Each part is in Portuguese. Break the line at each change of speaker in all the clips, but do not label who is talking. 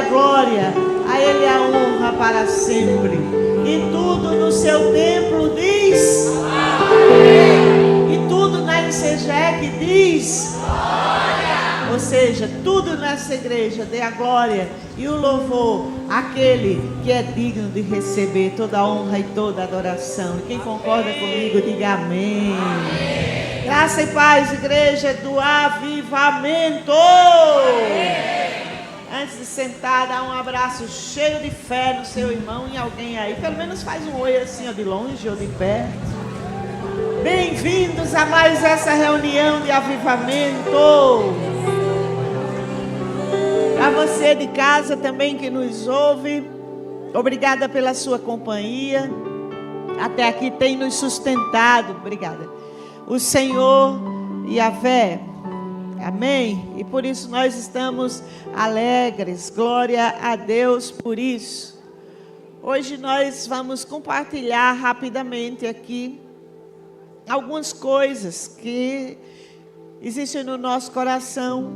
glória, a Ele a honra para sempre. E tudo no seu templo diz amém. E tudo na Insegec diz glória. Ou seja, tudo nessa igreja dê a glória e o louvor àquele que é digno de receber toda a honra e toda a adoração. E quem concorda comigo, diga amém. Amém. Graça e paz, igreja do avivamento. Amém. Antes de sentar, dá um abraço cheio de fé no seu irmão e alguém aí. Pelo menos faz um oi assim, ó, de longe ou de perto. Bem-vindos a mais essa reunião de avivamento. Para você de casa também que nos ouve, obrigada pela sua companhia. Até aqui tem nos sustentado. Obrigada. O Senhor e a fé. Amém? E por isso nós estamos alegres. Glória a Deus por isso. Hoje nós vamos compartilhar rapidamente aqui algumas coisas que existem no nosso coração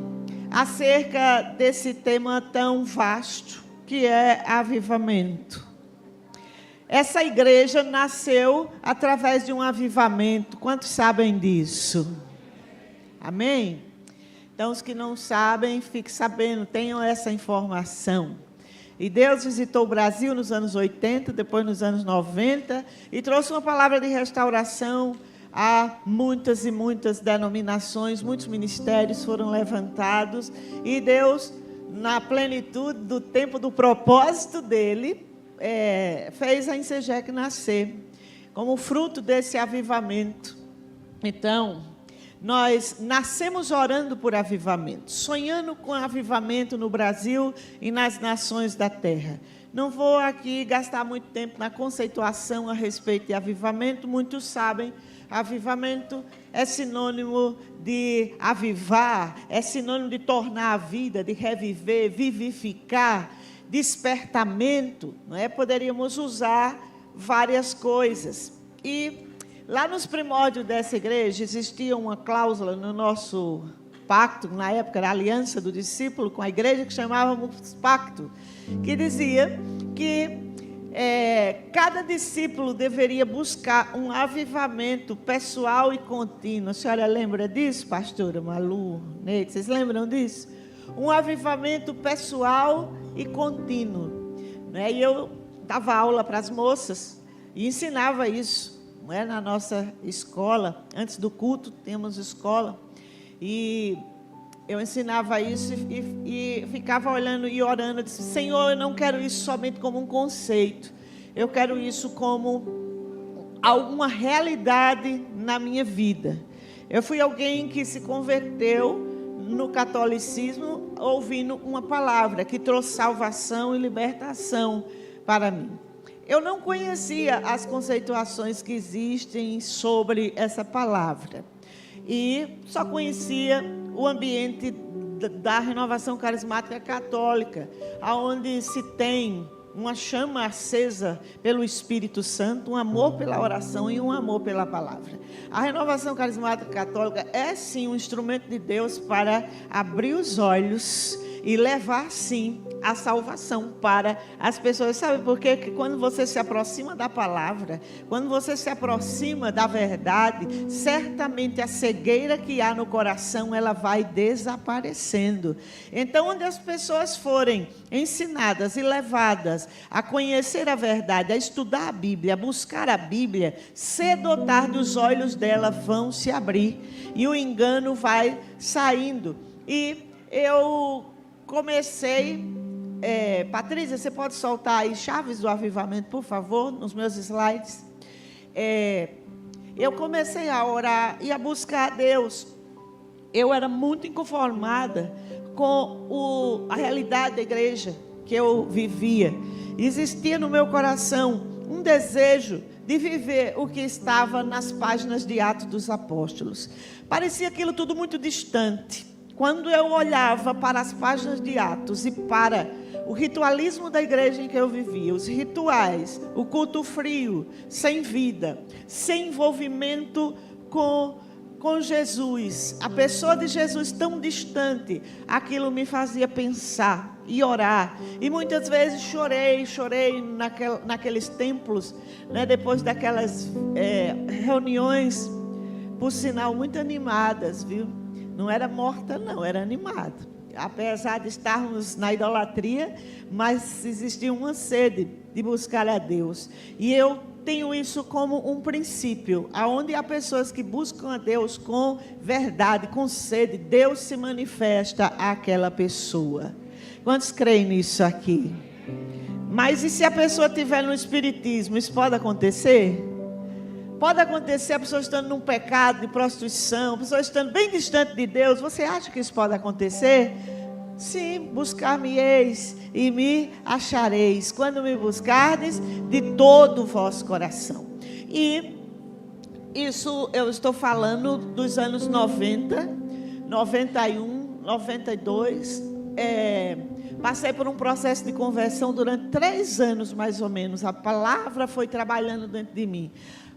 acerca desse tema tão vasto que é avivamento. Essa igreja nasceu através de um avivamento. Quantos sabem disso? Amém? Então, os que não sabem, fiquem sabendo, tenham essa informação. E Deus visitou o Brasil nos anos 80, depois nos anos 90, e trouxe uma palavra de restauração a muitas e muitas denominações, muitos ministérios foram levantados, e Deus, na plenitude do tempo do propósito dele, fez a Insegec nascer, como fruto desse avivamento. Então, nós nascemos orando por avivamento, sonhando com avivamento no Brasil e nas nações da terra. Não vou aqui gastar muito tempo na conceituação a respeito de avivamento. Muitos sabem, avivamento é sinônimo de avivar, é sinônimo de tornar a vida, de reviver, vivificar, despertamento, não é? Poderíamos usar várias coisas. E lá nos primórdios dessa igreja, existia uma cláusula no nosso pacto, na época era a aliança do discípulo com a igreja, que chamávamos pacto, que dizia que cada discípulo deveria buscar um avivamento pessoal e contínuo. A senhora lembra disso, pastora Malu, Neide? Vocês lembram disso? Um avivamento pessoal e contínuo. Né? E eu dava aula para as moças e ensinava isso. Na nossa escola, antes do culto, temos escola, e eu ensinava isso e ficava olhando e orando, disse: Senhor, eu não quero isso somente como um conceito, eu quero isso como alguma realidade na minha vida. Eu fui alguém que se converteu no catolicismo ouvindo uma palavra que trouxe salvação e libertação para mim. Eu não conhecia as conceituações que existem sobre essa palavra. E só conhecia o ambiente da renovação carismática católica, onde se tem uma chama acesa pelo Espírito Santo, um amor pela oração e um amor pela palavra. A renovação carismática católica é sim um instrumento de Deus para abrir os olhos e levar, sim, a salvação para as pessoas. Sabe por quê? Que quando você se aproxima da palavra, quando você se aproxima da verdade, certamente a cegueira que há no coração, ela vai desaparecendo. Então, onde as pessoas forem ensinadas e levadas a conhecer a verdade, a estudar a Bíblia, a buscar a Bíblia, cedo ou tarde os olhos dela vão se abrir e o engano vai saindo. E eu comecei, Patrícia, você pode soltar aí chaves do avivamento, por favor, nos meus slides. Eu comecei a orar e a buscar a Deus. Eu era muito inconformada com a realidade da igreja que eu vivia. Existia no meu coração um desejo de viver o que estava nas páginas de Atos dos Apóstolos. Parecia aquilo tudo muito distante. Quando eu olhava para as páginas de Atos e para o ritualismo da igreja em que eu vivia, os rituais, o culto frio, sem vida, sem envolvimento com com Jesus, a pessoa de Jesus tão distante, aquilo me fazia pensar e orar. E muitas vezes chorei naqueles templos, né, depois daquelas reuniões, por sinal, muito animadas, viu? Não era morta, não, era animado. Apesar de estarmos na idolatria, mas existia uma sede de buscar a Deus. E eu tenho isso como um princípio, aonde há pessoas que buscam a Deus com verdade, com sede, Deus se manifesta àquela pessoa. Quantos creem nisso aqui? Mas e se a pessoa estiver no espiritismo, isso pode acontecer? Pode acontecer a pessoa estando num pecado de prostituição, a pessoa estando bem distante de Deus. Você acha que isso pode acontecer? Sim, buscar-me-eis e me achareis, quando me buscardes de todo o vosso coração. E isso eu estou falando dos anos 90, 91, 92. Passei por um processo de conversão durante 3 anos, mais ou menos. A palavra foi trabalhando dentro de mim.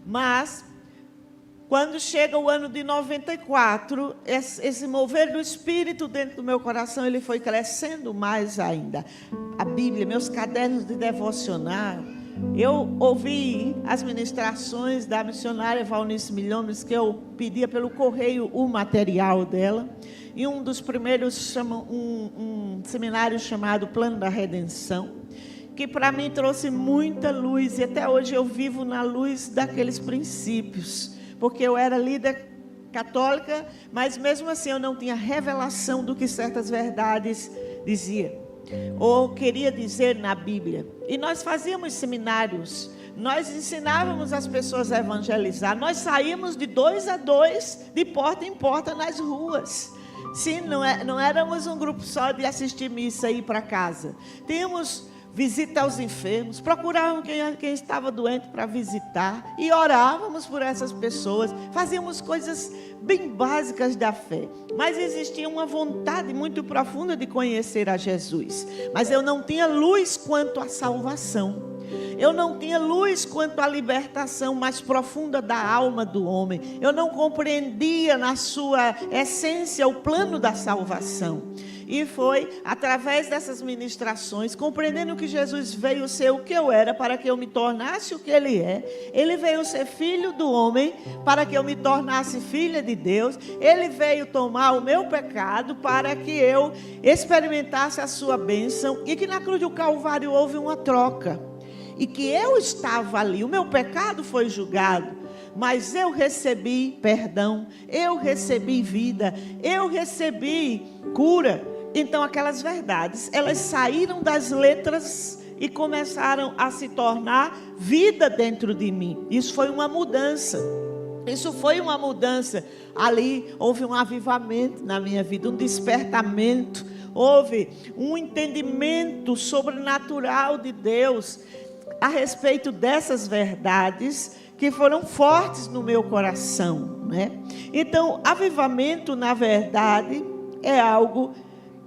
Mas, quando chega o ano de 94, esse mover do Espírito dentro do meu coração, ele foi crescendo mais ainda. A Bíblia, meus cadernos de devocional, eu ouvi as ministrações da missionária Valnice Milhomes, que eu pedia pelo correio o material dela. E um dos primeiros, um seminário chamado Plano da Redenção, que para mim trouxe muita luz, e até hoje eu vivo na luz daqueles princípios, porque eu era líder católica, mas mesmo assim eu não tinha revelação do que certas verdades diziam, ou queria dizer na Bíblia. E nós fazíamos seminários, nós ensinávamos as pessoas a evangelizar, nós saímos de 2 a 2, de porta em porta nas ruas. Sim, não éramos um grupo só de assistir missa e ir para casa. Tínhamos visita aos enfermos, procurávamos quem estava doente para visitar e orávamos por essas pessoas, fazíamos coisas bem básicas da fé, mas existia uma vontade muito profunda de conhecer a Jesus, mas eu não tinha luz quanto à salvação. Eu não tinha luz quanto à libertação mais profunda da alma do homem. Eu não compreendia na sua essência o plano da salvação. E foi através dessas ministrações, compreendendo que Jesus veio ser o que eu era para que eu me tornasse o que Ele é. Ele veio ser filho do homem para que eu me tornasse filha de Deus. Ele veio tomar o meu pecado para que eu experimentasse a sua bênção. E que na cruz do Calvário houve uma troca. E que eu estava ali, o meu pecado foi julgado, mas eu recebi perdão, eu recebi vida, eu recebi cura. Então aquelas verdades, elas saíram das letras e começaram a se tornar vida dentro de mim. Isso foi uma mudança. Isso foi uma mudança. Ali houve um avivamento na minha vida, um despertamento. Houve um entendimento sobrenatural de Deus a respeito dessas verdades que foram fortes no meu coração, né? Então, avivamento, na verdade, é algo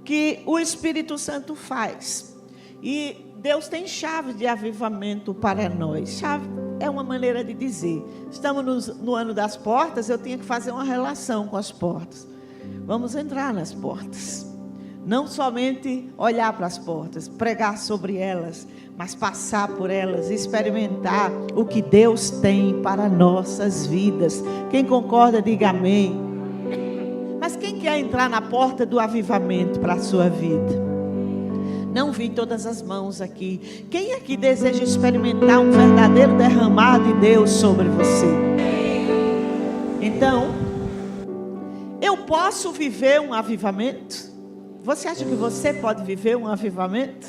que o Espírito Santo faz. E Deus tem chave de avivamento para nós. Chave é uma maneira de dizer. Estamos no ano das portas, eu tinha que fazer uma relação com as portas. Vamos entrar nas portas. Não somente olhar para as portas, pregar sobre elas, mas passar por elas, experimentar o que Deus tem para nossas vidas. Quem concorda, diga amém. Mas quem quer entrar na porta do avivamento para a sua vida? Não vi todas as mãos aqui. Quem aqui deseja experimentar um verdadeiro derramar de Deus sobre você? Então, eu posso viver um avivamento? Você acha que você pode viver um avivamento?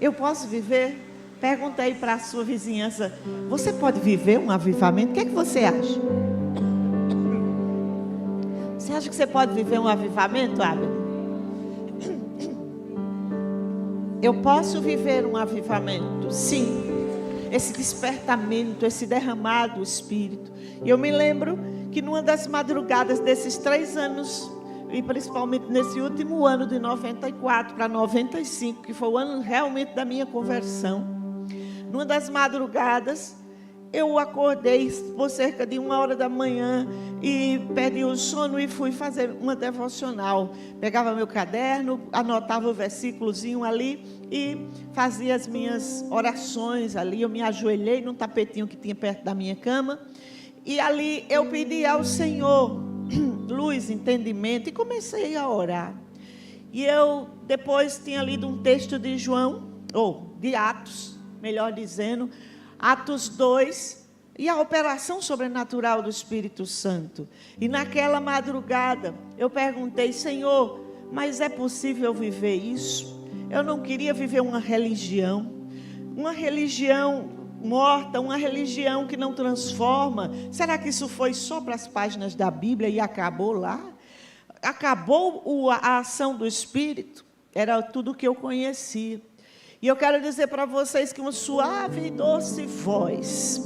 Eu posso viver? Pergunta aí para a sua vizinhança. Você pode viver um avivamento? O que é que você acha? Você acha que você pode viver um avivamento, Abel? Eu posso viver um avivamento, sim. Esse despertamento, esse derramar do Espírito. E eu me lembro que numa das madrugadas desses 3 anos, e principalmente nesse último ano de 94 para 95, que foi o ano realmente da minha conversão, numa das madrugadas, eu acordei por cerca de 1h da manhã e perdi o sono e fui fazer uma devocional. Pegava meu caderno, anotava o versículozinho ali e fazia as minhas orações ali. Eu me ajoelhei num tapetinho que tinha perto da minha cama e ali eu pedi ao Senhor luz, entendimento, e comecei a orar. E eu depois tinha lido um texto de João, ou de Atos, melhor dizendo, Atos 2, e a operação sobrenatural do Espírito Santo. E naquela madrugada eu perguntei: Senhor, mas é possível viver isso? Eu não queria viver uma religião morta, uma religião que não transforma. Será que isso foi só para as páginas da Bíblia e acabou lá? Acabou a ação do Espírito? Era tudo que eu conhecia. E eu quero dizer para vocês que uma suave e doce voz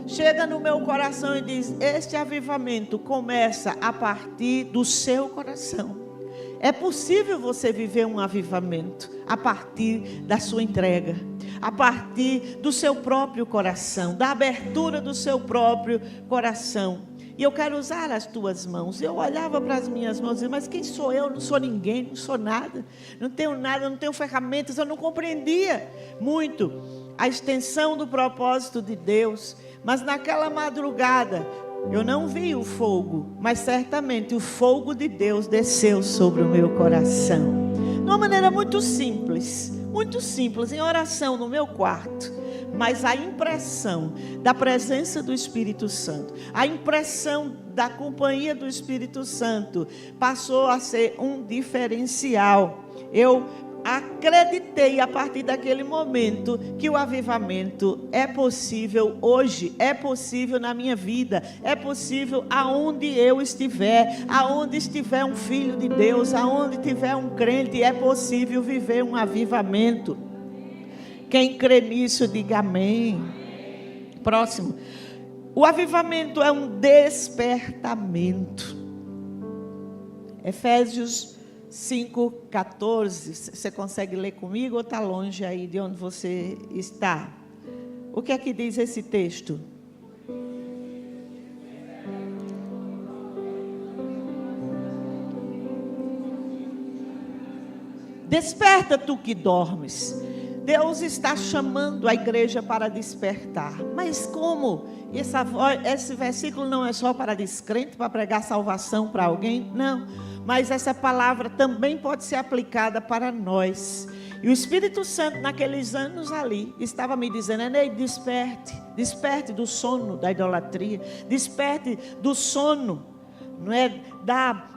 chega no meu coração e diz: este avivamento começa a partir do seu coração. É possível você viver um avivamento a partir da sua entrega, a partir do seu próprio coração, da abertura do seu próprio coração. E eu quero usar as tuas mãos. Eu olhava para as minhas mãos e dizia: mas quem sou eu? Não sou ninguém, não sou nada, não tenho ferramentas. Eu não compreendia muito a extensão do propósito de Deus. Mas naquela madrugada eu não vi o fogo, mas certamente o fogo de Deus desceu sobre o meu coração. De uma maneira muito simples, em oração no meu quarto. Mas a impressão da presença do Espírito Santo, a impressão da companhia do Espírito Santo passou a ser um diferencial. Eu acreditei a partir daquele momento que o avivamento é possível hoje, é possível na minha vida, é possível aonde eu estiver, aonde estiver um filho de Deus, aonde tiver um crente, é possível viver um avivamento. Quem crê nisso, diga amém. Próximo. O avivamento é um despertamento. Efésios 5:14. Você consegue ler comigo ou está longe aí de onde você está? O que é que diz esse texto? Desperta, tu que dormes. Deus está chamando a igreja para despertar. Mas como? Esse versículo não é só para descrente, para pregar salvação para alguém? Não. Mas essa palavra também pode ser aplicada para nós. E o Espírito Santo, naqueles anos ali, estava me dizendo: Enei, desperte do sono da idolatria, desperte do sono, não é,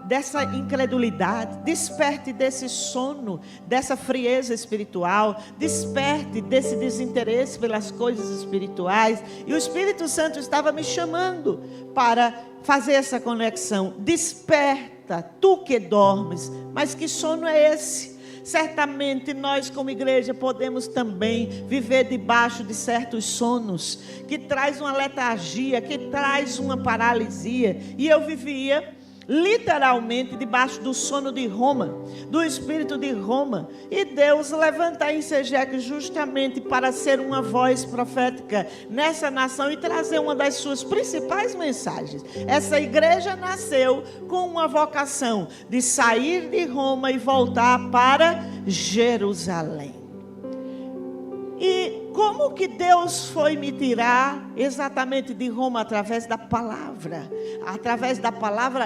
dessa incredulidade, desperte desse sono, dessa frieza espiritual, desperte desse desinteresse pelas coisas espirituais. E o Espírito Santo estava me chamando para fazer essa conexão. Desperta, tu que dormes. Mas que sono é esse? Certamente nós como igreja podemos também viver debaixo de certos sonos que traz uma letargia, que traz uma paralisia. E eu vivia literalmente debaixo do sono de Roma, do espírito de Roma. E Deus levanta em Sejeque justamente para ser uma voz profética nessa nação e trazer uma das suas principais mensagens. Essa igreja nasceu com uma vocação de sair de Roma e voltar para Jerusalém. E como que Deus foi me tirar exatamente de Roma? Através da palavra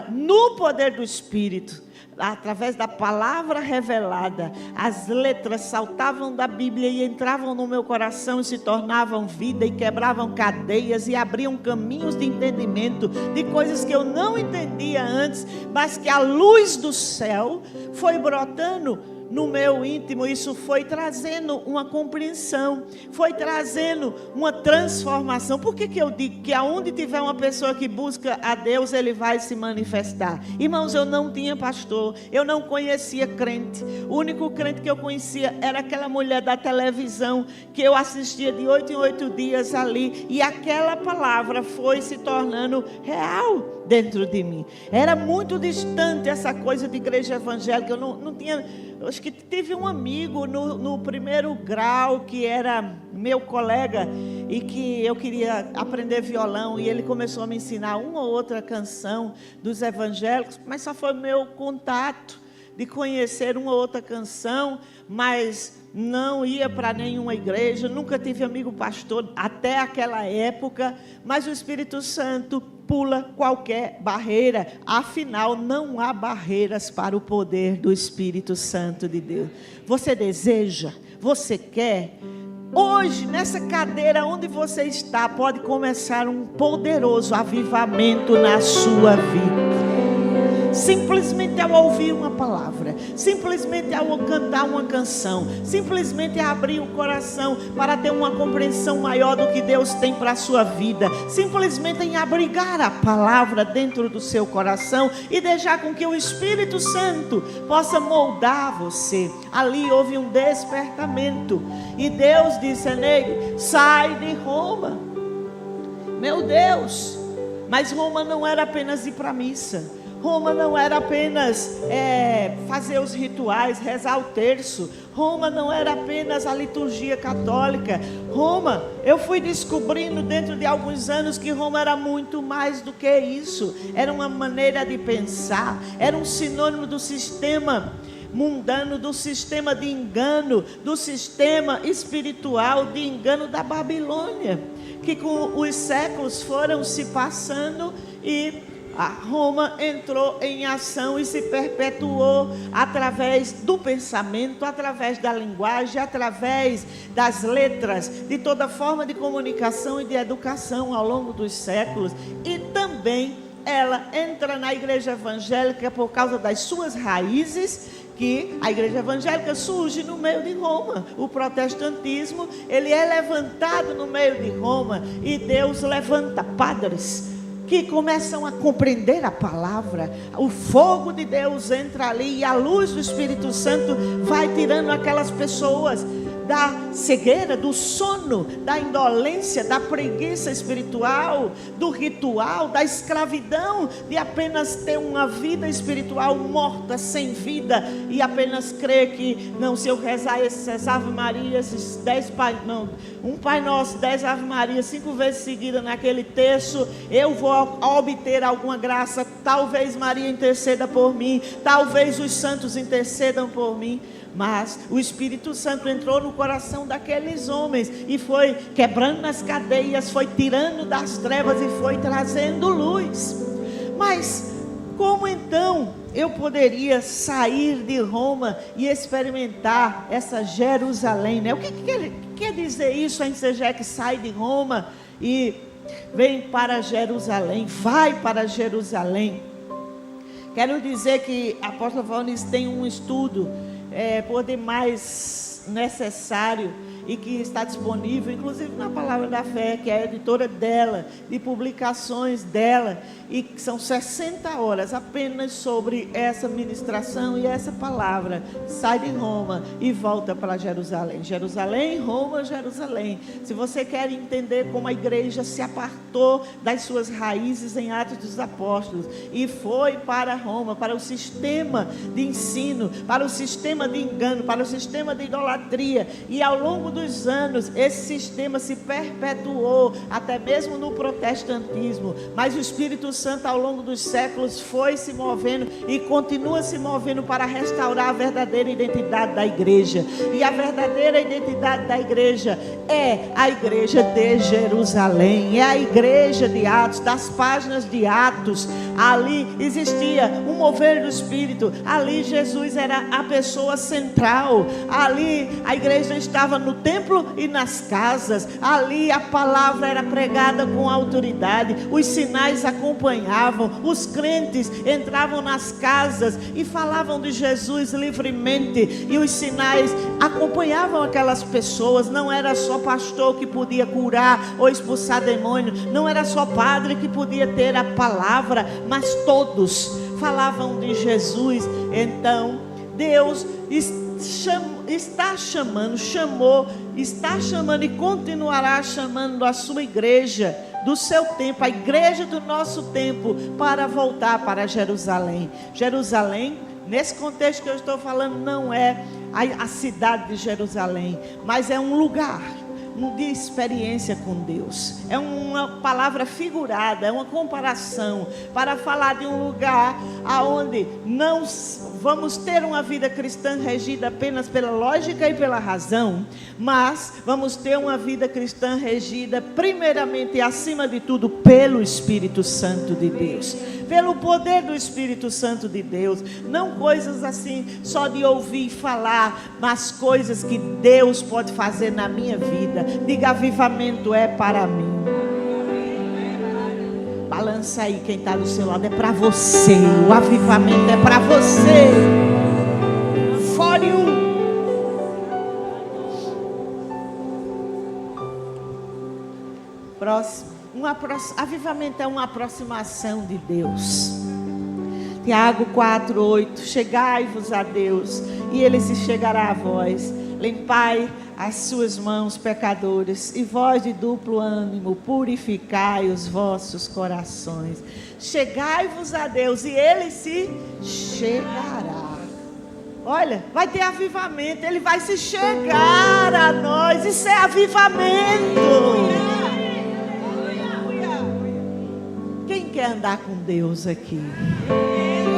no poder do Espírito, através da palavra revelada. As letras saltavam da Bíblia e entravam no meu coração e se tornavam vida e quebravam cadeias e abriam caminhos de entendimento de coisas que eu não entendia antes, mas que a luz do céu foi brotando no meu íntimo. Isso foi trazendo uma compreensão, foi trazendo uma transformação. Por que eu digo que aonde tiver uma pessoa que busca a Deus, Ele vai se manifestar? Irmãos, eu não tinha pastor, eu não conhecia crente. O único crente que eu conhecia era aquela mulher da televisão que eu assistia de 8 em 8 dias ali, e aquela palavra foi se tornando real dentro de mim. Era muito distante essa coisa de igreja evangélica. Eu não tinha... Eu acho que tive um amigo no primeiro grau que era meu colega e que eu queria aprender violão, e ele começou a me ensinar uma ou outra canção dos evangélicos, mas só foi meu contato de conhecer uma ou outra canção, mas não ia para nenhuma igreja, nunca tive amigo pastor até aquela época, mas o Espírito Santo pula qualquer barreira, afinal não há barreiras para o poder do Espírito Santo de Deus. Você deseja? Você quer? Hoje, nessa cadeira onde você está, pode começar um poderoso avivamento na sua vida. Simplesmente ao ouvir uma palavra, simplesmente ao cantar uma canção, simplesmente abrir o coração para ter uma compreensão maior do que Deus tem para a sua vida, simplesmente em abrigar a palavra dentro do seu coração e deixar com que o Espírito Santo possa moldar você. Ali houve um despertamento e Deus disse: Ney, sai de Roma. Meu Deus, mas Roma não era apenas ir para a missa. Roma não era apenas fazer os rituais, rezar o terço. Roma não era apenas a liturgia católica. Roma, eu fui descobrindo dentro de alguns anos que Roma era muito mais do que isso. Era uma maneira de pensar, era um sinônimo do sistema mundano, do sistema de engano, do sistema espiritual de engano da Babilônia, que com os séculos foram se passando e a Roma entrou em ação e se perpetuou através do pensamento, através da linguagem, através das letras, de toda forma de comunicação e de educação ao longo dos séculos. E também ela entra na igreja evangélica por causa das suas raízes, que a igreja evangélica surge no meio de Roma. O protestantismo, ele é levantado no meio de Roma, e Deus levanta padres que começam a compreender a palavra. O fogo de Deus entra ali e a luz do Espírito Santo vai tirando aquelas pessoas da cegueira, do sono, da indolência, da preguiça espiritual, do ritual, da escravidão, de apenas ter uma vida espiritual morta, sem vida, e apenas crer que, não, se eu rezar essas Ave Maria, esses 10 um Pai Nosso, 10 Ave Maria, 5 vezes seguida naquele terço, eu vou obter alguma graça. Talvez Maria interceda por mim, talvez os santos intercedam por mim. Mas o Espírito Santo entrou no coração daqueles homens e foi quebrando as cadeias, foi tirando das trevas e foi trazendo luz. Mas como então eu poderia sair de Roma e experimentar essa Jerusalém, né? O que quer dizer isso? A Ensegé que sai de Roma e vem para Jerusalém, vai para Jerusalém. Quero dizer que a apóstola Valnice tem um estudo por demais necessário e que está disponível, inclusive na Palavra da Fé, que é a editora dela, de publicações dela, e que são 60 horas apenas sobre essa ministração e essa palavra. Sai de Roma e volta para Jerusalém. Jerusalém, Roma, Jerusalém. Se você quer entender como a igreja se apartou das suas raízes em Atos dos Apóstolos e foi para Roma, para o sistema de ensino, para o sistema de engano, para o sistema de idolatria, e ao longo dos anos esse sistema se perpetuou até mesmo no protestantismo, mas o Espírito Santo ao longo dos séculos foi se movendo e continua se movendo para restaurar a verdadeira identidade da igreja. E a verdadeira identidade da igreja é a igreja de Jerusalém, é a igreja de Atos, das páginas de Atos. Ali existia um mover do Espírito, ali Jesus era a pessoa central, ali a igreja estava no templo e nas casas, ali a palavra era pregada com autoridade, os sinais acompanhavam, os crentes entravam nas casas e falavam de Jesus livremente, e os sinais acompanhavam aquelas pessoas. Não era só pastor que podia curar ou expulsar demônio, não era só padre que podia ter a palavra, mas todos falavam de Jesus. Então Deus está chamando e continuará chamando a sua igreja do seu tempo, a igreja do nosso tempo, para voltar para Jerusalém. Jerusalém, nesse contexto que eu estou falando, não é a cidade de Jerusalém, mas é um lugar de experiência com Deus. É uma palavra figurada, é uma comparação para falar de um lugar aonde não vamos ter uma vida cristã regida apenas pela lógica e pela razão, mas vamos ter uma vida cristã regida primeiramente e acima de tudo pelo Espírito Santo de Deus, pelo poder do Espírito Santo de Deus. Não coisas assim só de ouvir falar, mas coisas que Deus pode fazer na minha vida. Diga: avivamento é para mim. Balança aí quem está do seu lado, é para você. O avivamento é para você. For you. Próximo. Avivamento é uma aproximação de Deus. Tiago 4:8. Chegai-vos a Deus, e Ele se chegará a vós. Limpai as suas mãos, pecadores, e vós de duplo ânimo, purificai os vossos corações. Chegai-vos a Deus, e Ele se chegará. Olha, vai ter avivamento, Ele vai se chegar a nós. Isso é avivamento. Quem quer andar com Deus aqui?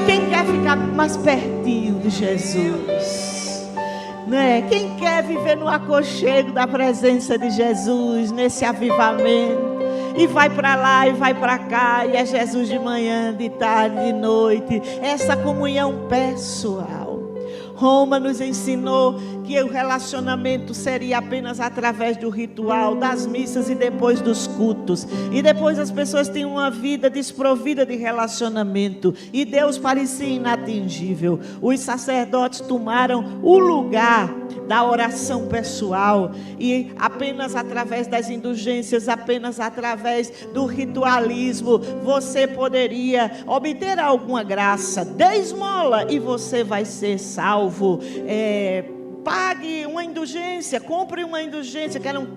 Quem quer ficar mais pertinho de Jesus? Né? Quem quer viver no aconchego da presença de Jesus, nesse avivamento? E vai para lá e vai para cá, e é Jesus de manhã, de tarde, de noite. Essa comunhão pessoal. Roma nos ensinou que o relacionamento seria apenas através do ritual, das missas e depois dos cultos. E depois as pessoas têm uma vida desprovida de relacionamento. E Deus parecia inatingível. Os sacerdotes tomaram o lugar da oração pessoal. E apenas através das indulgências, apenas através do ritualismo, você poderia obter alguma graça. Dê esmola e você vai ser salvo. Pague uma indulgência, compre uma indulgência, que eram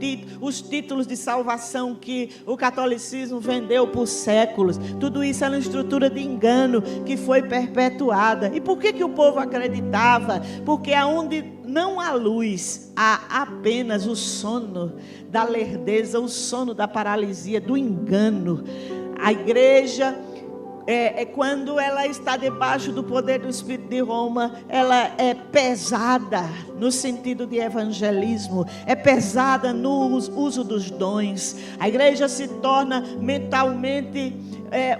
os títulos de salvação que o catolicismo vendeu por séculos. Tudo isso era uma estrutura de engano que foi perpetuada. E por que o povo acreditava? Porque aonde não há luz, há apenas o sono da lerdeza, o sono da paralisia, do engano. A igreja quando ela está debaixo do poder do Espírito de Roma, ela é pesada no sentido de evangelismo, é pesada no uso dos dons. A igreja se torna mentalmente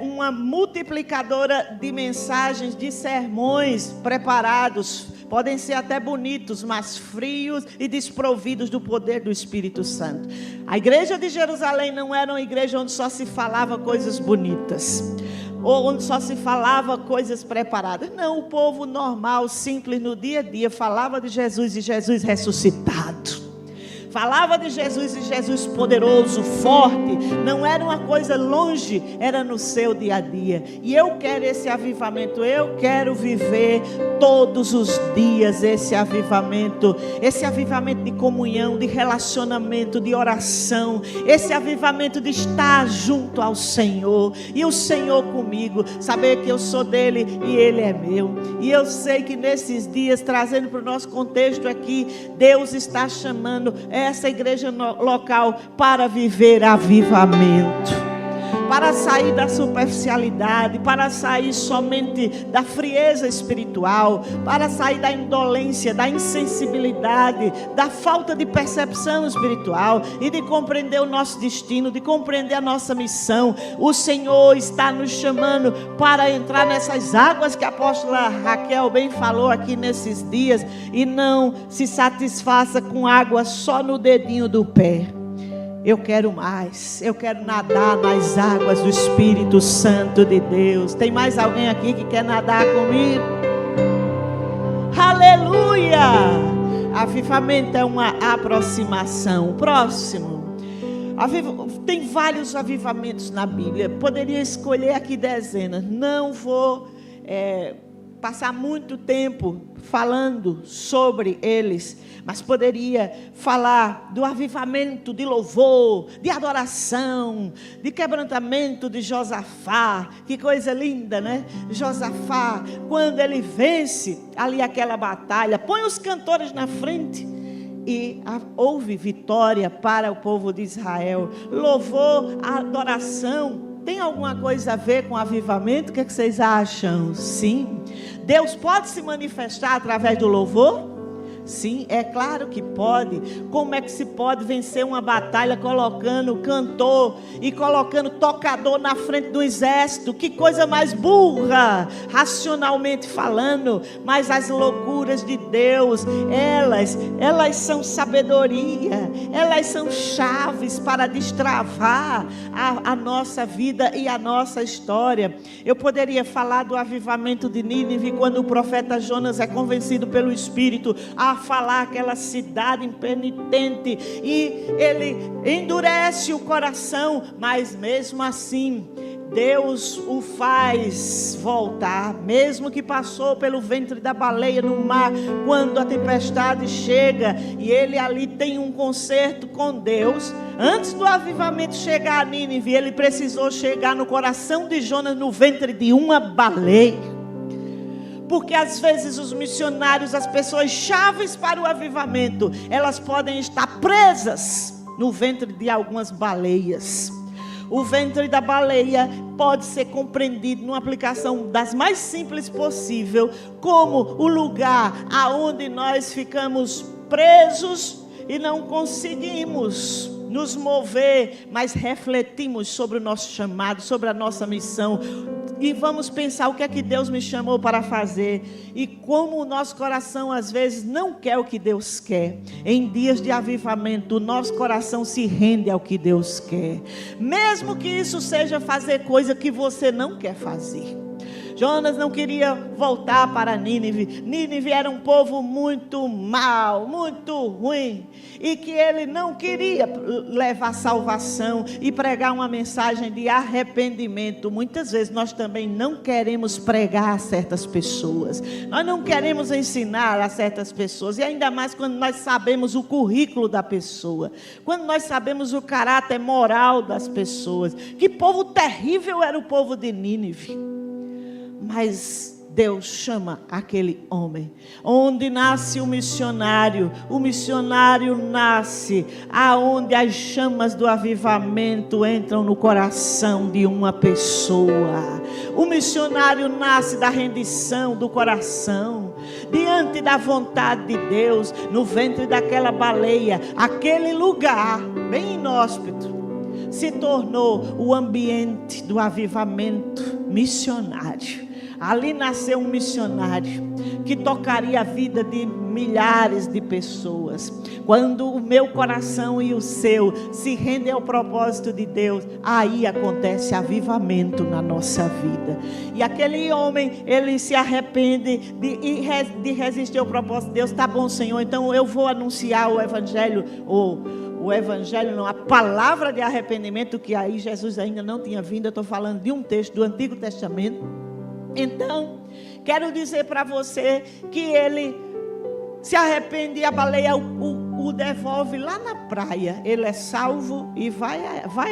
uma multiplicadora de mensagens, de sermões preparados. Podem ser até bonitos, mas frios e desprovidos do poder do Espírito Santo. A igreja de Jerusalém não era uma igreja onde só se falava coisas bonitas, ou onde só se falava coisas preparadas. Não, o povo normal, simples, no dia a dia, falava de Jesus e Jesus ressuscitado. Falava de Jesus e Jesus poderoso, forte. Não era uma coisa longe, era no seu dia a dia. E eu quero esse avivamento. Eu quero viver todos os dias esse avivamento de comunhão, de relacionamento, de oração, esse avivamento de estar junto ao Senhor, e o Senhor comigo, saber que eu sou dele e ele é meu. E eu sei que nesses dias, trazendo para o nosso contexto aqui, Deus está chamando essa igreja local para viver avivamento, para sair da superficialidade, para sair somente da frieza espiritual, para sair da indolência, da insensibilidade, da falta de percepção espiritual e de compreender o nosso destino, de compreender a nossa missão. O Senhor está nos chamando para entrar nessas águas que a apóstola Raquel bem falou aqui nesses dias, e não se satisfaça com água só no dedinho do pé. Eu quero mais, eu quero nadar nas águas do Espírito Santo de Deus. Tem mais alguém aqui que quer nadar comigo? Aleluia! Avivamento é uma aproximação. Próximo. Tem vários avivamentos na Bíblia. Poderia escolher aqui dezenas. Não vou passar muito tempo falando sobre eles, mas poderia falar do avivamento de louvor, de adoração, de quebrantamento de Josafá. Que coisa linda, né? Josafá, quando ele vence ali aquela batalha, põe os cantores na frente e houve vitória para o povo de Israel. Louvor, adoração, tem alguma coisa a ver com avivamento? O que vocês acham? Sim. Deus pode se manifestar através do louvor? Sim, é claro que pode. Como é que se pode vencer uma batalha colocando cantor e colocando tocador na frente do exército? Que coisa mais burra, racionalmente falando. Mas as loucuras de Deus, elas são sabedoria, elas são chaves para destravar a nossa vida e a nossa história. Eu poderia falar do avivamento de Nínive, quando o profeta Jonas é convencido pelo Espírito a falar aquela cidade impenitente, e ele endurece o coração, mas mesmo assim Deus o faz voltar, mesmo que passou pelo ventre da baleia no mar, quando a tempestade chega e ele ali tem um concerto com Deus. Antes do avivamento chegar a Nínive, ele precisou chegar no coração de Jonas, no ventre de uma baleia. Porque às vezes os missionários, as pessoas chaves para o avivamento, elas podem estar presas no ventre de algumas baleias. O ventre da baleia pode ser compreendido numa aplicação das mais simples possível, como o lugar aonde nós ficamos presos e não conseguimos nos mover, mas refletimos sobre o nosso chamado, sobre a nossa missão, e vamos pensar o que é que Deus me chamou para fazer, e como o nosso coração às vezes não quer o que Deus quer. Em dias de avivamento, o nosso coração se rende ao que Deus quer, mesmo que isso seja fazer coisa que você não quer fazer. Jonas não queria voltar para Nínive. Nínive era um povo muito mau, muito ruim, e que ele não queria levar salvação e pregar uma mensagem de arrependimento. Muitas vezes nós também não queremos pregar a certas pessoas, nós não queremos ensinar a certas pessoas, e ainda mais quando nós sabemos o currículo da pessoa, quando nós sabemos o caráter moral das pessoas. Que povo terrível era o povo de Nínive. Mas Deus chama aquele homem. Onde nasce o missionário nasce aonde as chamas do avivamento entram no coração de uma pessoa. O missionário nasce da rendição do coração, diante da vontade de Deus, no ventre daquela baleia. Aquele lugar bem inóspito se tornou o ambiente do avivamento missionário. Ali nasceu um missionário que tocaria a vida de milhares de pessoas. Quando o meu coração e o seu se rendem ao propósito de Deus, aí acontece avivamento na nossa vida. E aquele homem, ele se arrepende de resistir ao propósito de Deus. Tá bom, Senhor, então eu vou anunciar o evangelho, o evangelho não, a palavra de arrependimento, que aí Jesus ainda não tinha vindo. Eu estou falando de um texto do Antigo Testamento. Então, quero dizer para você que ele se arrepende e a baleia o devolve lá na praia. Ele é salvo e vai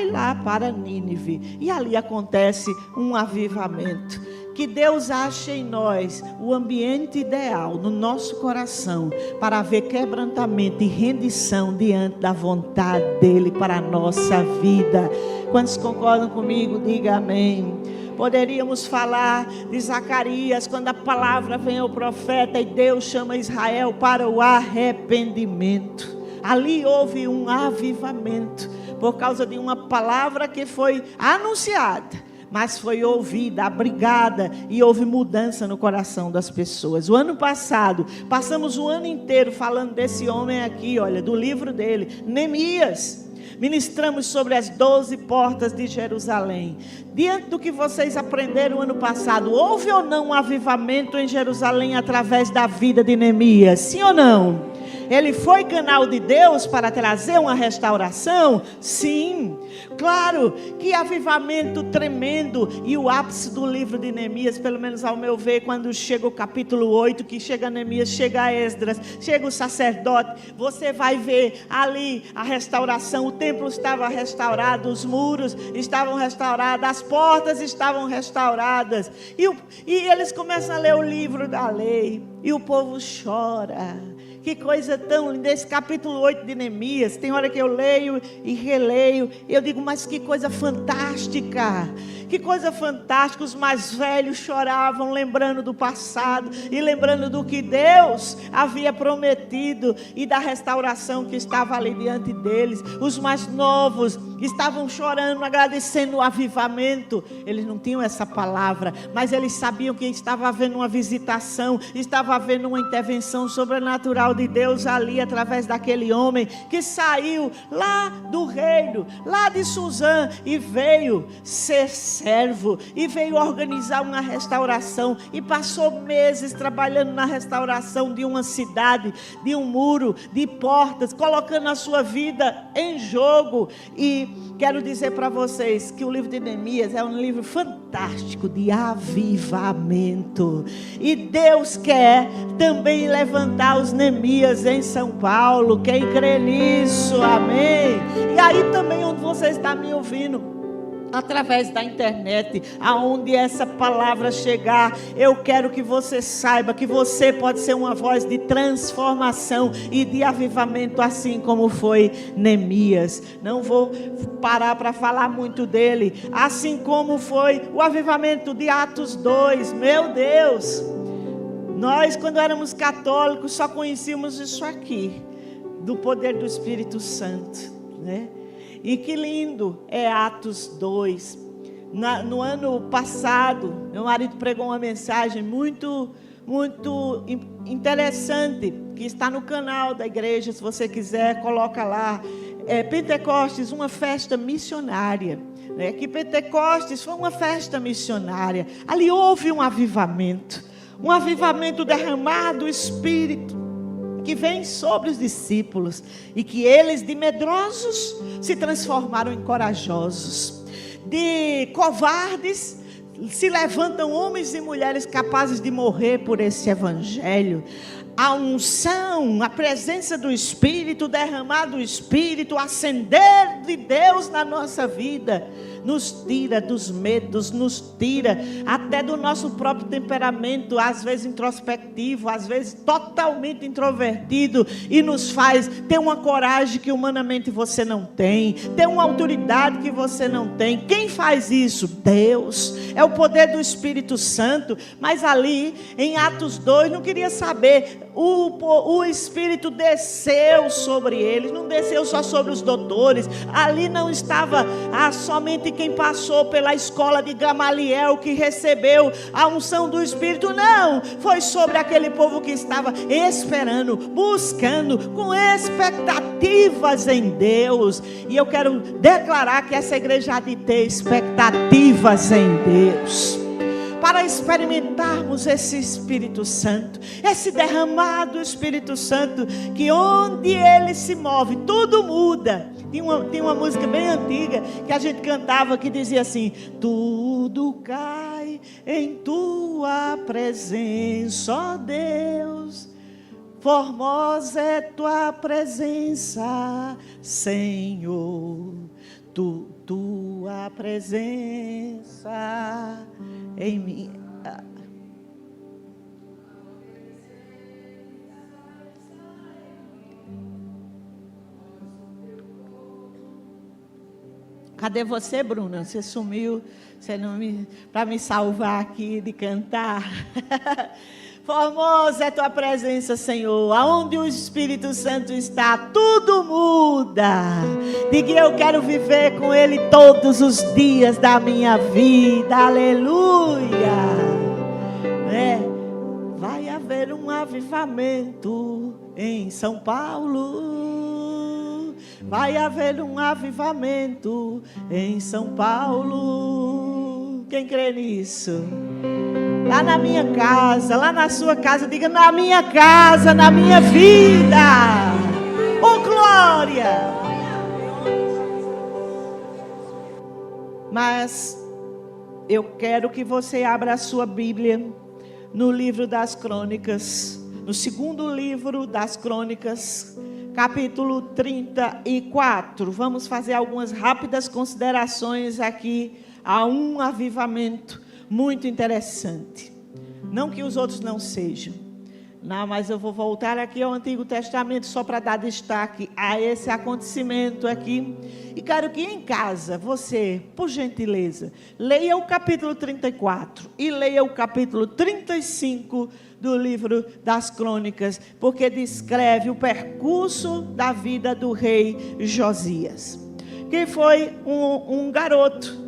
lá para Nínive. E ali acontece um avivamento. Que Deus ache em nós o ambiente ideal no nosso coração para haver quebrantamento e rendição diante da vontade dEle para a nossa vida. Quantos concordam comigo? Diga amém. Poderíamos falar de Zacarias, quando a palavra vem ao profeta e Deus chama Israel para o arrependimento. Ali houve um avivamento por causa de uma palavra que foi anunciada, mas foi ouvida, abrigada, e houve mudança no coração das pessoas. O ano passado, passamos o ano inteiro falando desse homem aqui, olha, do livro dele, Neemias. Ministramos sobre as 12 portas de Jerusalém. Diante do que vocês aprenderam ano passado, houve ou não um avivamento em Jerusalém através da vida de Neemias? Sim ou não? ele foi canal de Deus para trazer uma restauração? Sim. Claro, que avivamento tremendo. E o ápice do livro de Neemias, pelo menos ao meu ver, quando chega o capítulo 8, que chega Neemias, chega Esdras, chega o sacerdote, você vai ver ali a restauração. O templo estava restaurado, os muros estavam restaurados, as portas estavam restauradas. E eles começam a ler o livro da lei, e o povo chora. Que coisa tão linda, esse capítulo 8 de Neemias, tem hora que eu leio e releio, e eu digo, mas que coisa fantástica, que coisa fantástica. Os mais velhos choravam, lembrando do passado, e lembrando do que Deus havia prometido, e da restauração que estava ali diante deles. Os mais novos estavam chorando, agradecendo o avivamento. Eles não tinham essa palavra, mas eles sabiam que estava havendo uma visitação, estava havendo uma intervenção sobrenatural de Deus ali, através daquele homem que saiu lá do reino, lá de Suzã, e veio ser servo, e veio organizar uma restauração, e passou meses trabalhando na restauração de uma cidade, de um muro, de portas, colocando a sua vida em jogo. E quero dizer para vocês que o livro de Neemias é um livro fantástico de avivamento, e Deus quer também levantar os Neemias em São Paulo. Quem crê nisso? Amém. E aí também, onde você está me ouvindo, através da internet, aonde essa palavra chegar, eu quero que você saiba que você pode ser uma voz de transformação e de avivamento, assim como foi Neemias. Não vou parar para falar muito dele, assim como foi o avivamento de Atos 2. Meu Deus, nós, quando éramos católicos, só conhecíamos isso aqui, do poder do Espírito Santo, né? E que lindo é Atos 2. No ano passado, meu marido pregou uma mensagem muito interessante, que está no canal da igreja. Se você quiser, coloca lá. Pentecostes, uma festa missionária. Que Pentecostes foi uma festa missionária. Ali houve um avivamento derramado do Espírito, que vem sobre os discípulos, e que eles, de medrosos, se transformaram em corajosos, de covardes se levantam homens e mulheres capazes de morrer por esse evangelho. A unção, a presença do Espírito, derramar do Espírito, acender de Deus na nossa vida, nos tira dos medos, nos tira até do nosso próprio temperamento, às vezes introspectivo, às vezes totalmente introvertido, e nos faz ter uma coragem que humanamente você não tem, ter uma autoridade que você não tem. Quem faz isso? Deus. É o poder do Espírito Santo. Mas ali em Atos 2, não queria saber, o Espírito desceu sobre eles, não desceu só sobre os doutores. Ali não estava somente quem passou pela escola de Gamaliel, que recebeu a unção do Espírito. Não, foi sobre aquele povo que estava esperando, buscando, com expectativas em Deus. E eu quero declarar que essa igreja há de ter expectativas em Deus, para experimentarmos esse Espírito Santo, esse derramado Espírito Santo, que onde ele se move, tudo muda. Tem uma música bem antiga que a gente cantava, que dizia assim: tudo cai em tua presença, ó Deus, formosa é tua presença, Senhor, tua presença em mim. Cadê você, Bruna? Você sumiu, você não para me salvar aqui de cantar. Formosa é tua presença, Senhor. Aonde o Espírito Santo está, tudo muda. Diga: eu quero viver com Ele todos os dias da minha vida. Aleluia. Vai haver um avivamento em São Paulo. Vai haver um avivamento em São Paulo. Quem crê nisso? lá na minha casa, lá na sua casa. Diga: na minha casa, na minha vida. Oh, glória! Mas eu quero que você abra a sua Bíblia no livro das Crônicas, no segundo livro das Crônicas, capítulo 34. Vamos fazer algumas rápidas considerações aqui a um avivamento muito interessante. Não que os outros não sejam. Não, mas eu vou voltar aqui ao Antigo Testamento só para dar destaque a esse acontecimento aqui. E quero que em casa você, por gentileza, leia o capítulo 34 e leia o capítulo 35 do livro das Crônicas, porque descreve o percurso da vida do rei Josias, que foi um garoto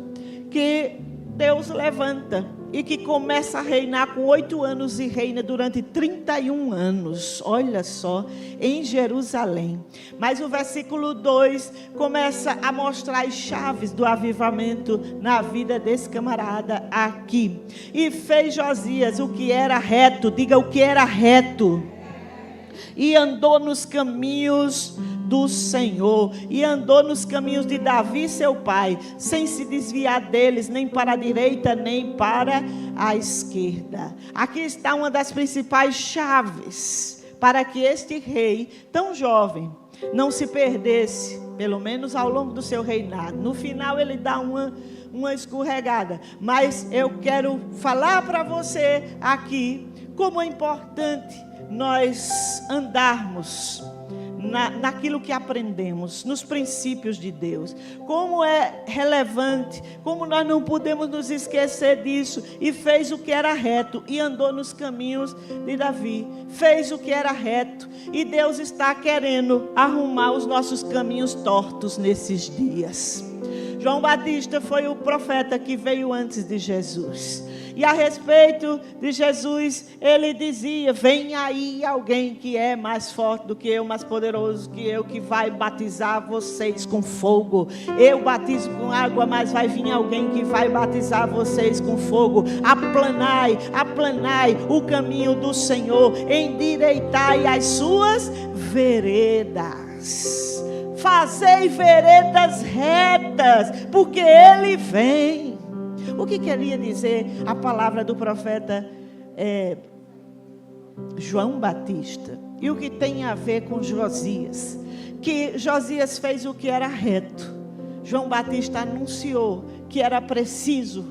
que Deus levanta e que começa a reinar com 8 anos e reina durante 31 anos, olha só, em Jerusalém. Mas o versículo 2 começa a mostrar as chaves do avivamento na vida desse camarada aqui. E fez Josias o que era reto, diga: o que era reto. E andou nos caminhos do Senhor, e andou nos caminhos de Davi seu pai, sem se desviar deles, nem para a direita, nem para a esquerda. Aqui está uma das principais chaves para que este rei, tão jovem, não se perdesse, pelo menos ao longo do seu reinado. No final ele dá uma escorregada, mas eu quero falar para você aqui como é importante nós andarmos naquilo que aprendemos, nos princípios de Deus. Como é relevante, como nós não podemos nos esquecer disso. E fez o que era reto, e andou nos caminhos de Davi. Fez o que era reto, e Deus está querendo arrumar os nossos caminhos tortos nesses dias. João Batista foi o profeta que veio antes de Jesus. E a respeito de Jesus, ele dizia: vem aí alguém que é mais forte do que eu, mais poderoso que eu, que vai batizar vocês com fogo. Eu batizo com água, mas vai vir alguém que vai batizar vocês com fogo. Aplanai, aplanai o caminho do Senhor, endireitai as suas veredas. Fazei veredas retas, porque Ele vem. O que queria dizer a palavra do profeta João Batista? E o que tem a ver com Josias? Que Josias fez o que era reto. João Batista anunciou que era preciso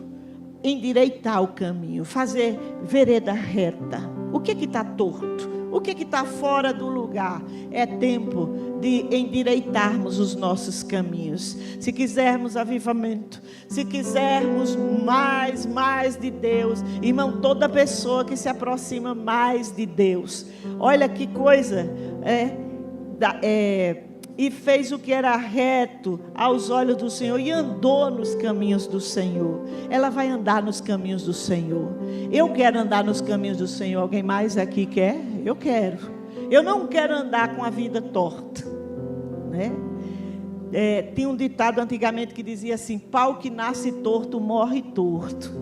endireitar o caminho, fazer vereda reta. O que está torto? O que está fora do lugar? É tempo de endireitarmos os nossos caminhos. Se quisermos avivamento, se quisermos mais de Deus, irmão, toda pessoa que se aproxima mais de Deus, olha que coisa, e fez o que era reto aos olhos do Senhor, e andou nos caminhos do Senhor. Ela vai andar nos caminhos do Senhor. Eu quero andar nos caminhos do Senhor. Alguém mais aqui quer? Eu quero. Eu não quero andar com a vida torta, né? Tinha um ditado antigamente que dizia assim: pau que nasce torto, morre torto.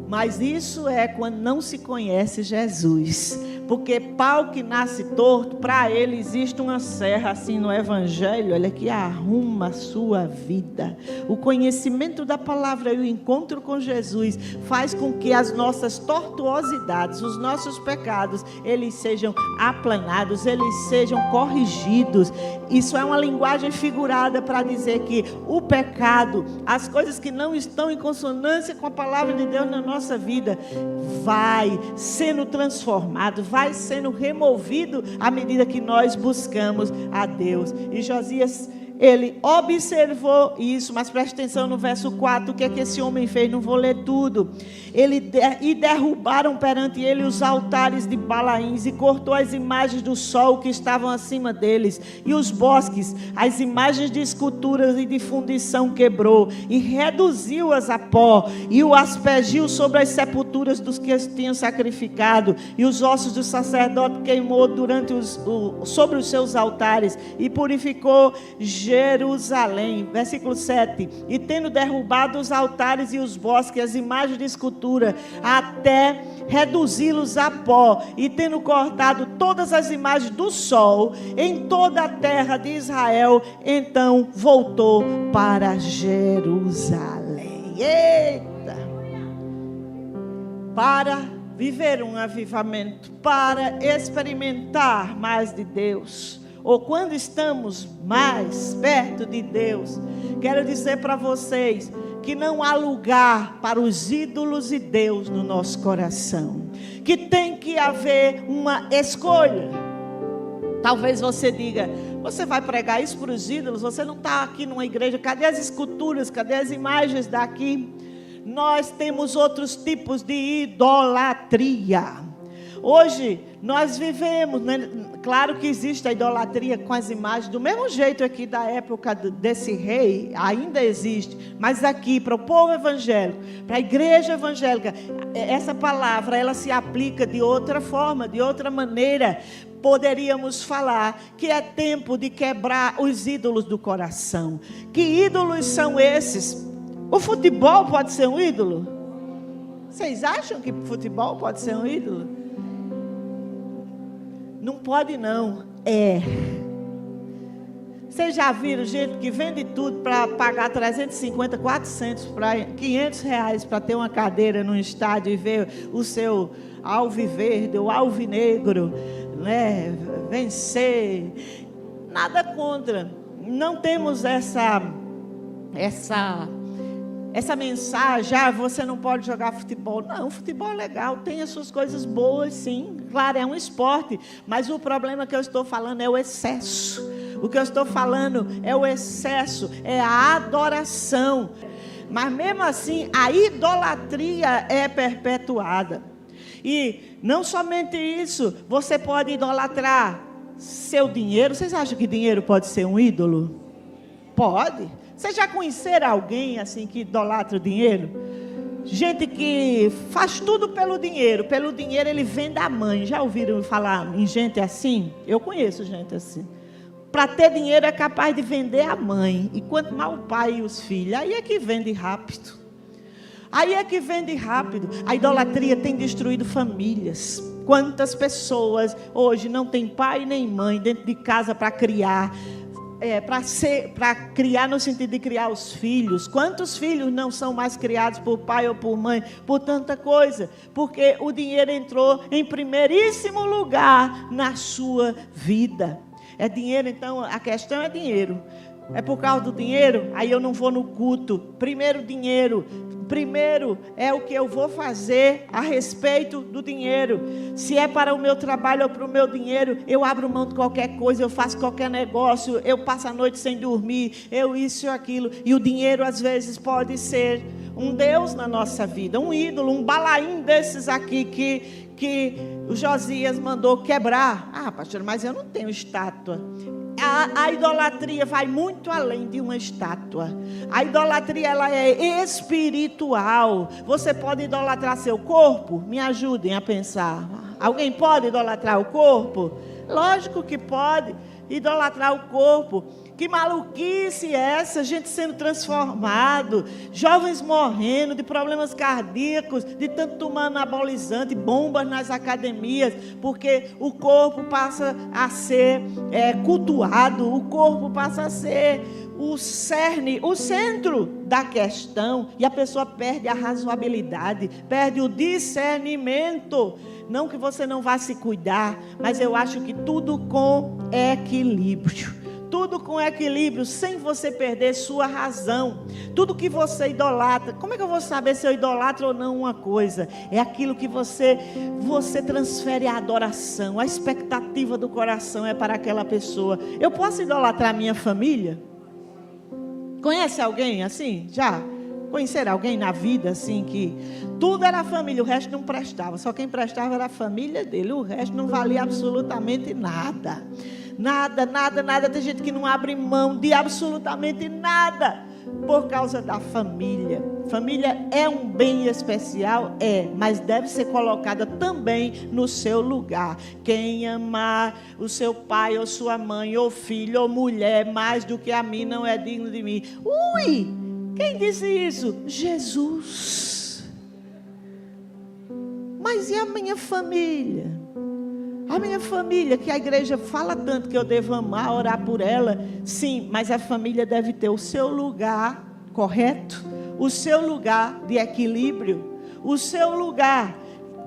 Mas isso é quando não se conhece Jesus. Porque pau que nasce torto, para ele existe uma serra assim no Evangelho, olha, que arruma a sua vida. O conhecimento da palavra e o encontro com Jesus faz com que as nossas tortuosidades, os nossos pecados, eles sejam aplanados, eles sejam corrigidos. Isso é uma linguagem figurada para dizer que o pecado, as coisas que não estão em consonância com a palavra de Deus na nossa vida, vai sendo transformado, vai sendo removido à medida que nós buscamos a Deus. E Josias, ele observou isso, mas preste atenção no verso 4, o que é que esse homem fez? Não vou ler tudo. E derrubaram perante ele os altares de Balaíns, e cortou as imagens do sol que estavam acima deles, e os bosques, as imagens de esculturas e de fundição quebrou, e reduziu-as a pó, e o aspergiu sobre as sepulturas dos que as tinham sacrificado, e os ossos do sacerdote queimou sobre os seus altares, e purificou Jerusalém. Versículo 7. E tendo derrubado os altares e os bosques, as imagens de escultura, até reduzi-los a pó, e tendo cortado todas as imagens do sol em toda a terra de Israel, então voltou para Jerusalém. Eita! Para viver um avivamento, para experimentar mais de Deus, ou quando estamos mais perto de Deus, quero dizer para vocês que não há lugar para os ídolos e Deus no nosso coração, que tem que haver uma escolha. Talvez você diga, você vai pregar isso para os ídolos? Você não está aqui numa igreja, cadê as esculturas, cadê as imagens daqui? Nós temos outros tipos de idolatria. Hoje nós vivemos, né? Claro que existe a idolatria com as imagens, do mesmo jeito aqui da época desse rei, ainda existe, mas aqui para o povo evangélico, para a igreja evangélica, essa palavra ela se aplica de outra forma, de outra maneira. Poderíamos falar que é tempo de quebrar os ídolos do coração. Que ídolos são esses? O futebol pode ser um ídolo? Vocês acham que futebol pode ser um ídolo? Não pode não, é. Vocês já viram gente que vende tudo para pagar 350, 400, 500 reais para ter uma cadeira no estádio e ver o seu alviverde ou alvinegro, né, vencer? Nada contra. Não temos essa mensagem, você não pode jogar futebol. Não, futebol é legal, tem as suas coisas boas, sim. Claro, é um esporte, mas o problema que eu estou falando é o excesso. O que eu estou falando é o excesso, é a adoração. Mas mesmo assim, a idolatria é perpetuada. E não somente isso, você pode idolatrar seu dinheiro. Vocês acham que dinheiro pode ser um ídolo? Pode. Vocês já conheceram alguém assim que idolatra o dinheiro? Gente que faz tudo pelo dinheiro. Pelo dinheiro ele vende a mãe. Já ouviram falar em gente assim? Eu conheço gente assim. Para ter dinheiro é capaz de vender a mãe. E quanto mais o pai e os filhos. Aí é que vende rápido. Aí é que vende rápido. A idolatria tem destruído famílias. Quantas pessoas hoje não tem pai nem mãe dentro de casa para criar? Para criar no sentido de criar os filhos. Quantos filhos não são mais criados por pai ou por mãe? Por tanta coisa. Porque o dinheiro entrou em primeiríssimo lugar na sua vida. É dinheiro, então a questão é dinheiro. É por causa do dinheiro? Aí eu não vou no culto. Primeiro dinheiro. Primeiro é o que eu vou fazer a respeito do dinheiro. Se é para o meu trabalho ou para o meu dinheiro, eu abro mão de qualquer coisa, eu faço qualquer negócio, eu passo a noite sem dormir, eu isso e aquilo. E o dinheiro às vezes pode ser um Deus na nossa vida, um ídolo, um balaim desses aqui que o Josias mandou quebrar. Ah, pastor, mas eu não tenho estátua. A idolatria vai muito além de uma estátua. A idolatria ela é espiritual. Você pode idolatrar seu corpo? Me ajudem a pensar. Alguém pode idolatrar o corpo? Lógico que pode idolatrar o corpo. Que maluquice é essa? Gente sendo transformado, jovens morrendo de problemas cardíacos, de tanto tomar anabolizante, bombas nas academias, porque o corpo passa a ser cultuado, o corpo passa a ser o cerne, o centro da questão, e a pessoa perde a razoabilidade, perde o discernimento. Não que você não vá se cuidar, mas eu acho que tudo com equilíbrio. Tudo com equilíbrio, sem você perder sua razão. Tudo que você idolatra, como é que eu vou saber se eu idolatro ou não uma coisa? É aquilo que você transfere a adoração, a expectativa do coração é para aquela pessoa. Eu posso idolatrar minha família? Conhece alguém assim? Já? Conhecer alguém na vida assim que tudo era família, o resto não prestava. Só quem prestava era a família dele, o resto não valia absolutamente nada. Nada. Tem gente que não abre mão de absolutamente nada Por causa da família. Família é um bem especial? É, mas deve ser colocada também no seu lugar. Quem amar o seu pai ou sua mãe, ou filho ou mulher, mais do que a mim, não é digno de mim. Ui! Quem disse isso? Jesus. Mas e a minha família? A minha família, que a igreja fala tanto que eu devo amar, orar por ela. Sim, mas a família deve ter o seu lugar correto, o seu lugar de equilíbrio, o seu lugar,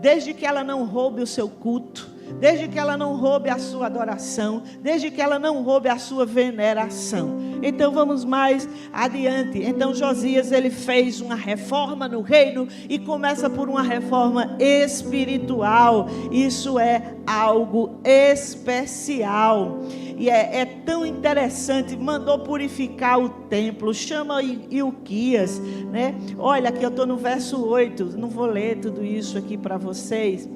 desde que ela não roube o seu culto, desde que ela não roube a sua adoração, desde que ela não roube a sua veneração. Então vamos mais adiante. Então Josias, ele fez uma reforma no reino e começa por uma reforma espiritual. Isso é algo especial. E é tão interessante. Mandou purificar o templo. Chama Ilquias, né? Olha, aqui eu estou no verso 8. Não vou ler tudo isso aqui para vocês.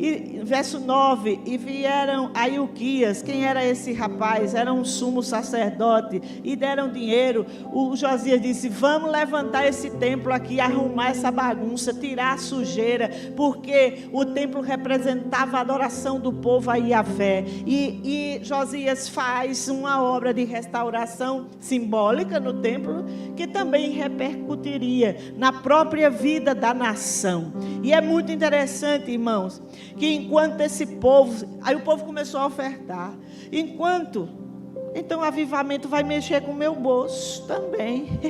E verso 9, e vieram a Ilquias. Quem era esse rapaz? Era um sumo sacerdote, e deram dinheiro. O Josias disse: vamos levantar esse templo aqui, arrumar essa bagunça, tirar a sujeira, porque o templo representava a adoração do povo a Yahvé. E Josias faz uma obra de restauração simbólica no templo, que também repercutiria na própria vida da nação. E é muito interessante, irmãos, que enquanto esse povo, aí o povo começou a ofertar, então o avivamento vai mexer com o meu bolso também,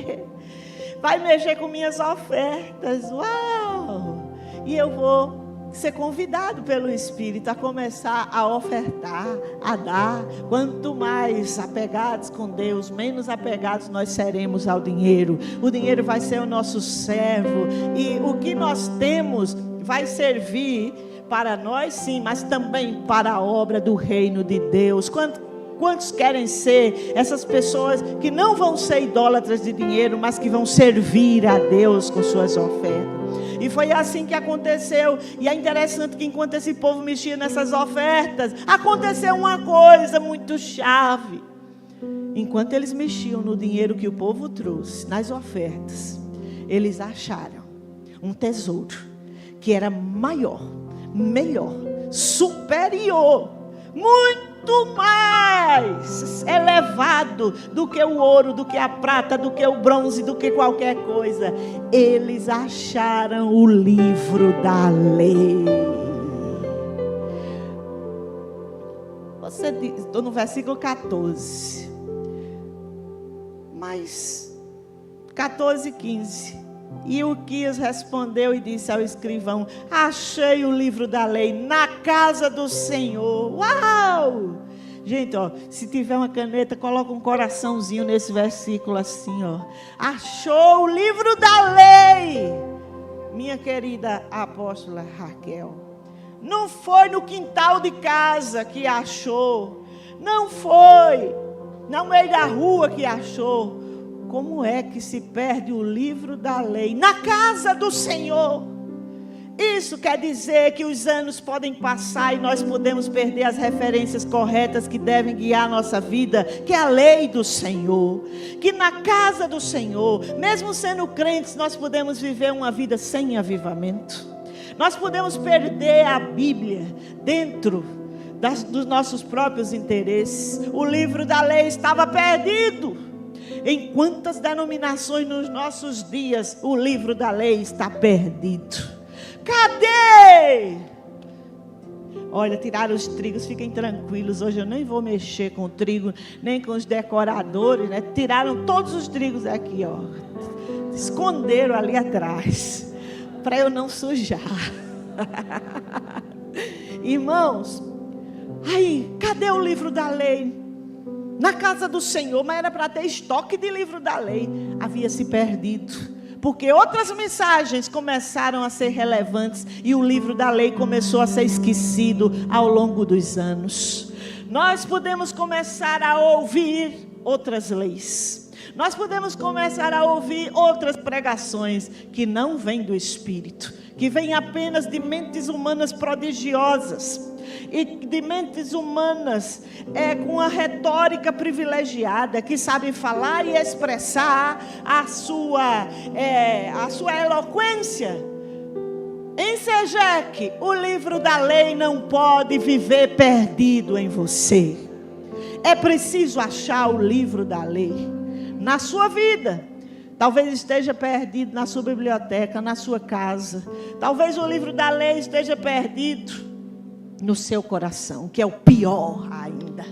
vai mexer com minhas ofertas, uau, e eu vou ser convidado pelo Espírito a começar a ofertar, a dar. Quanto mais apegados com Deus, menos apegados nós seremos ao dinheiro. O dinheiro vai ser o nosso servo, e o que nós temos vai servir para nós, sim, mas também para a obra do reino de Deus. Quantos querem ser essas pessoas que não vão ser idólatras de dinheiro, mas que vão servir a Deus com suas ofertas? E foi assim que aconteceu. E é interessante que enquanto esse povo mexia nessas ofertas, aconteceu uma coisa muito chave. Enquanto eles mexiam no dinheiro que o povo trouxe, nas ofertas, eles acharam um tesouro que era maior, melhor, superior, muito mais elevado do que o ouro, do que a prata, do que o bronze, do que qualquer coisa. Eles acharam o livro da lei. Você diz, estou no versículo 14, mas 14 e 15. E Ilquias respondeu e disse ao escrivão: achei o livro da lei na casa do Senhor. Uau! Gente, ó, se tiver uma caneta, coloca um coraçãozinho nesse versículo assim, ó. Achou o livro da lei. Minha querida apóstola Raquel, não foi no quintal de casa que achou, não foi no meio da rua que achou. Como é que se perde o livro da lei? Na casa do Senhor. Isso quer dizer que os anos podem passar e nós podemos perder as referências corretas que devem guiar a nossa vida, que é a lei do Senhor. Que na casa do Senhor, mesmo sendo crentes, nós podemos viver uma vida sem avivamento. Nós podemos perder a Bíblia dentro dos nossos próprios interesses. O livro da lei estava perdido. Em quantas denominações nos nossos dias o livro da lei está perdido? Cadê? Olha, tiraram os trigos, fiquem tranquilos. Hoje eu nem vou mexer com o trigo, nem com os decoradores, né? Tiraram todos os trigos aqui, ó. Esconderam ali atrás, para eu não sujar. Irmãos, aí, cadê o livro da lei? Na casa do Senhor, mas era para ter estoque de livro da lei. Havia se perdido, porque outras mensagens começaram a ser relevantes e o livro da lei começou a ser esquecido ao longo dos anos. Nós podemos começar a ouvir outras leis. Nós podemos começar a ouvir outras pregações que não vêm do Espírito, que vem apenas de mentes humanas prodigiosas, e de mentes humanas com a retórica privilegiada, que sabem falar e expressar a sua eloquência. Em Sejeque, o livro da lei não pode viver perdido em você. É preciso achar o livro da lei na sua vida. Talvez esteja perdido na sua biblioteca, na sua casa. Talvez o livro da lei esteja perdido no seu coração, que é o pior ainda.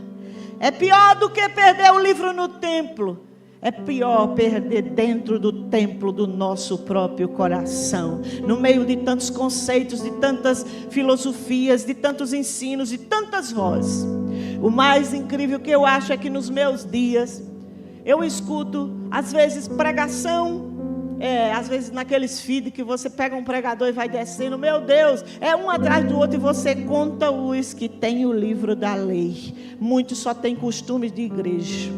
É pior do que perder o livro no templo. É pior perder dentro do templo do nosso próprio coração, no meio de tantos conceitos, de tantas filosofias, de tantos ensinos, de tantas vozes. O mais incrível que eu acho é que nos meus dias eu escuto, às vezes, pregação, às vezes naqueles feed que você pega um pregador e vai descendo, meu Deus, é um atrás do outro, e você conta os que tem o livro da lei. Muitos só têm costumes de igreja,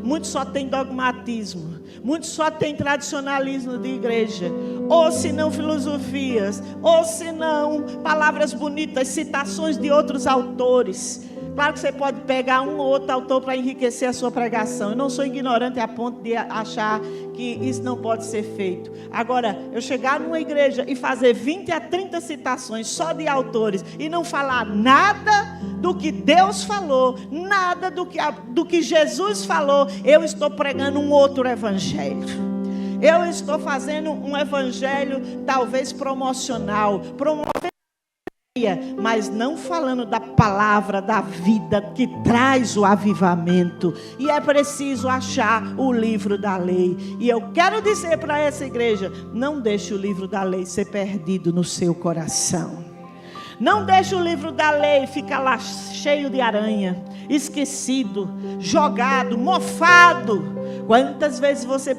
muitos só têm dogmatismo, muitos só têm tradicionalismo de igreja, ou se não filosofias, ou se não palavras bonitas, citações de outros autores. Claro que você pode pegar um ou outro autor para enriquecer a sua pregação. Eu não sou ignorante a ponto de achar que isso não pode ser feito. Agora, eu chegar numa igreja e fazer 20 a 30 citações só de autores e não falar nada do que Deus falou, nada do que Jesus falou, eu estou pregando um outro evangelho. Eu estou fazendo um evangelho talvez promocional, mas não falando da palavra da vida que traz o avivamento. E é preciso achar o livro da lei. E eu quero dizer para essa igreja: não deixe o livro da lei ser perdido no seu coração. Não deixe o livro da lei ficar lá cheio de aranha, esquecido, jogado, mofado. Quantas vezes você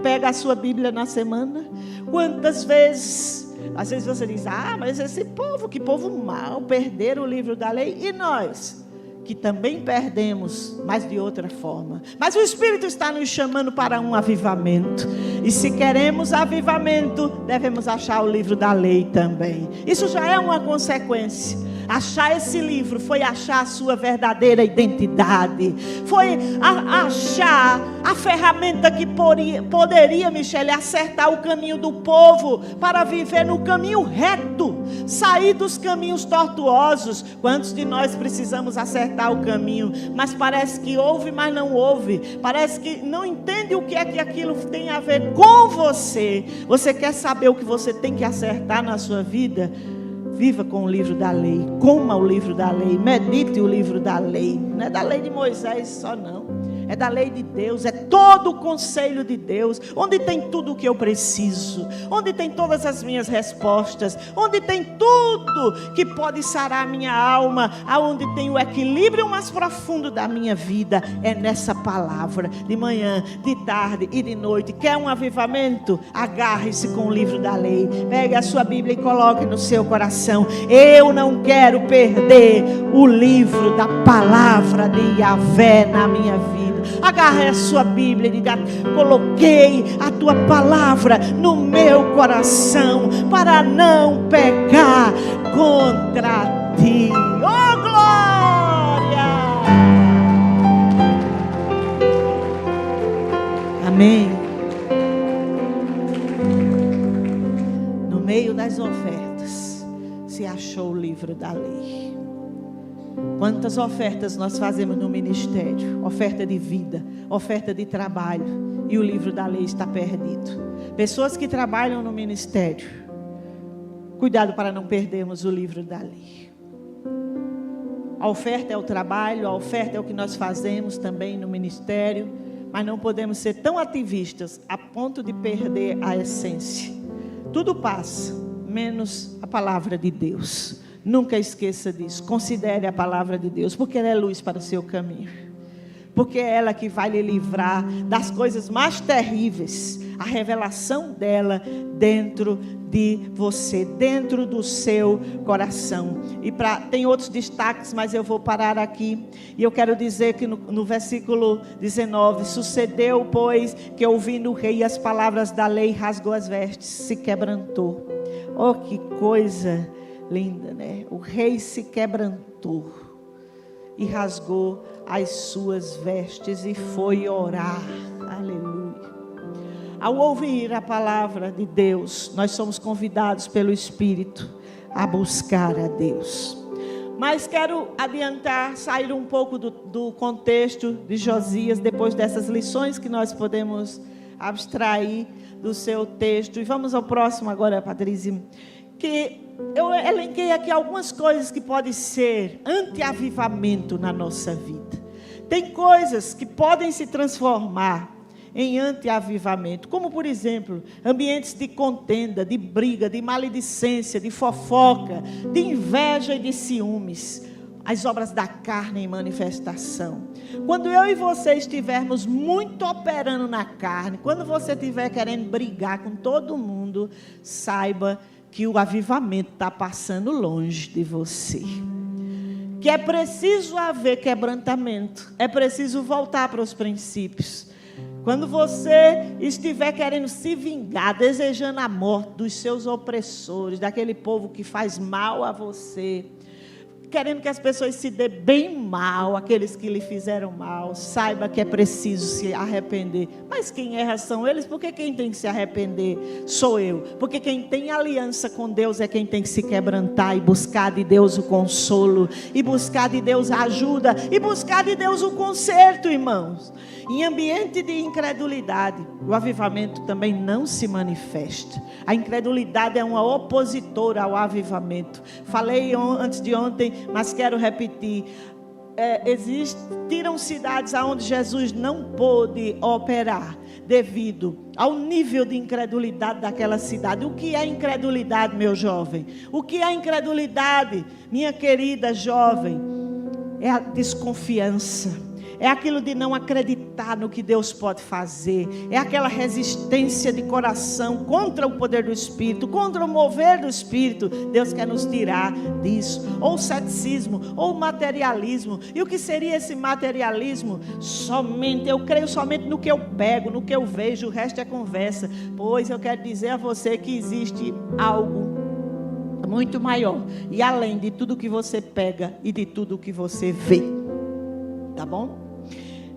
pega a sua Bíblia na semana? Quantas vezes... Às vezes você diz, mas esse povo, que povo mau, perderam o livro da lei. E nós, que também perdemos, mas de outra forma. Mas o Espírito está nos chamando para um avivamento. E se queremos avivamento, devemos achar o livro da lei também. Isso já é uma consequência. Achar esse livro foi achar a sua verdadeira identidade. Foi achar a ferramenta que poderia, Michele, acertar o caminho do povo para viver no caminho reto, sair dos caminhos tortuosos. Quantos de nós precisamos acertar o caminho, mas parece que ouve, mas não ouve. Parece que não entende o que é que aquilo tem a ver com você. Você quer saber o que você tem que acertar na sua vida? Viva com o livro da lei, coma o livro da lei, medite o livro da lei. Não é da lei de Moisés só não, é da lei de Deus, é todo o conselho de Deus, onde tem tudo o que eu preciso, onde tem todas as minhas respostas, onde tem tudo que pode sarar a minha alma, aonde tem o equilíbrio mais profundo da minha vida, é nessa palavra, de manhã, de tarde e de noite. Quer um avivamento? Agarre-se com o livro da lei, pegue a sua Bíblia e coloque no seu coração. Eu não quero perder o livro da palavra de Yahvé na minha vida. Agarre a sua Bíblia e diga: coloquei a tua palavra no meu coração para não pecar contra ti. Oh, glória! Amém. No meio das ofertas se achou o livro da lei. Quantas ofertas nós fazemos no ministério? Oferta de vida, oferta de trabalho, e o livro da lei está perdido. Pessoas que trabalham no ministério, cuidado para não perdermos o livro da lei. A oferta é o trabalho, a oferta é o que nós fazemos também no ministério, mas não podemos ser tão ativistas a ponto de perder a essência. Tudo passa, menos a palavra de Deus. Nunca esqueça disso. Considere a palavra de Deus, porque ela é luz para o seu caminho. Porque é ela que vai lhe livrar das coisas mais terríveis. A revelação dela dentro de você, dentro do seu coração. E tem outros destaques, mas eu vou parar aqui. E eu quero dizer que no versículo 19: sucedeu, pois, que ouvindo o rei as palavras da lei, rasgou as vestes, se quebrantou. Oh, que coisa linda, né? O rei se quebrantou e rasgou as suas vestes e foi orar. Aleluia. Ao ouvir a palavra de Deus, nós somos convidados pelo Espírito a buscar a Deus. Mas quero adiantar, sair um pouco do contexto de Josias, depois dessas lições que nós podemos abstrair do seu texto. E vamos ao próximo agora, Patrícia. Que eu elenquei aqui algumas coisas que podem ser anti-avivamento na nossa vida. Tem coisas que podem se transformar em anti-avivamento, como por exemplo, ambientes de contenda, de briga, de maledicência, de fofoca, de inveja e de ciúmes, as obras da carne em manifestação. Quando eu e você estivermos muito operando na carne, quando você estiver querendo brigar com todo mundo, saiba que o avivamento está passando longe de você. Que é preciso haver quebrantamento, é preciso voltar para os princípios. Quando você estiver querendo se vingar, desejando a morte dos seus opressores, daquele povo que faz mal a você, querendo que as pessoas se dêem bem mal, aqueles que lhe fizeram mal, saiba que é preciso se arrepender. Mas quem erra são eles, porque quem tem que se arrepender sou eu. Porque quem tem aliança com Deus é quem tem que se quebrantar e buscar de Deus o consolo, e buscar de Deus a ajuda, e buscar de Deus o conserto, irmãos. Em ambiente de incredulidade, o avivamento também não se manifesta. A incredulidade é uma opositora ao avivamento. Falei antes de ontem, mas quero repetir. Existiram cidades onde Jesus não pôde operar devido ao nível de incredulidade daquela cidade. O que é incredulidade, meu jovem? O que é incredulidade, minha querida jovem? É a desconfiança. É aquilo de não acreditar no que Deus pode fazer. É aquela resistência de coração contra o poder do Espírito, contra o mover do Espírito. Deus quer nos tirar disso. Ou o ceticismo, ou o materialismo. E o que seria esse materialismo? Eu creio somente no que eu pego, no que eu vejo, o resto é conversa. Pois eu quero dizer a você que existe algo muito maior e além de tudo que você pega e de tudo que você vê. Tá bom?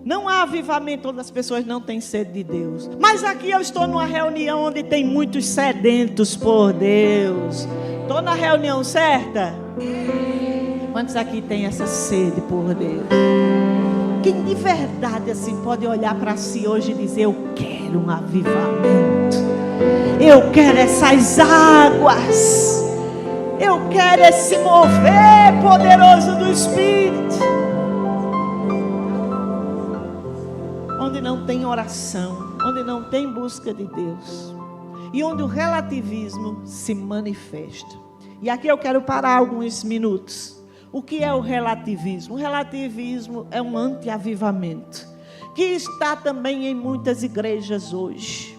Não há avivamento onde as pessoas não têm sede de Deus. Mas aqui eu estou numa reunião onde tem muitos sedentos por Deus. Estou na reunião certa? Quantos aqui tem essa sede por Deus? Quem de verdade assim pode olhar para si hoje e dizer: eu quero um avivamento. Eu quero essas águas. Eu quero esse mover poderoso do Espírito. Onde não tem oração, onde não tem busca de Deus, e onde o relativismo se manifesta. E aqui eu quero parar alguns minutos. O que é o relativismo? O relativismo é um anti-avivamento, que está também em muitas igrejas hoje.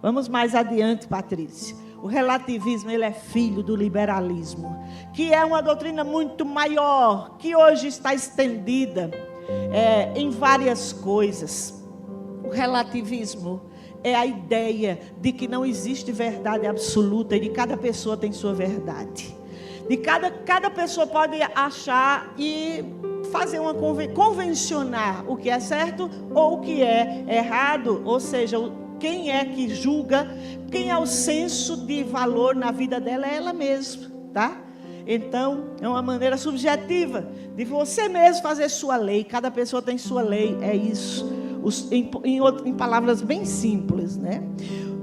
Vamos mais adiante, Patrícia. O relativismo, ele é filho do liberalismo, que é uma doutrina muito maior, que hoje está estendida em várias coisas. O relativismo é a ideia de que não existe verdade absoluta e de cada pessoa tem sua verdade. De cada pessoa pode achar e fazer uma convencionar o que é certo ou o que é errado, ou seja, quem é que julga, quem é o senso de valor na vida dela é ela mesma, tá? Então, é uma maneira subjetiva de você mesmo fazer sua lei. Cada pessoa tem sua lei, é isso. Em palavras bem simples, né?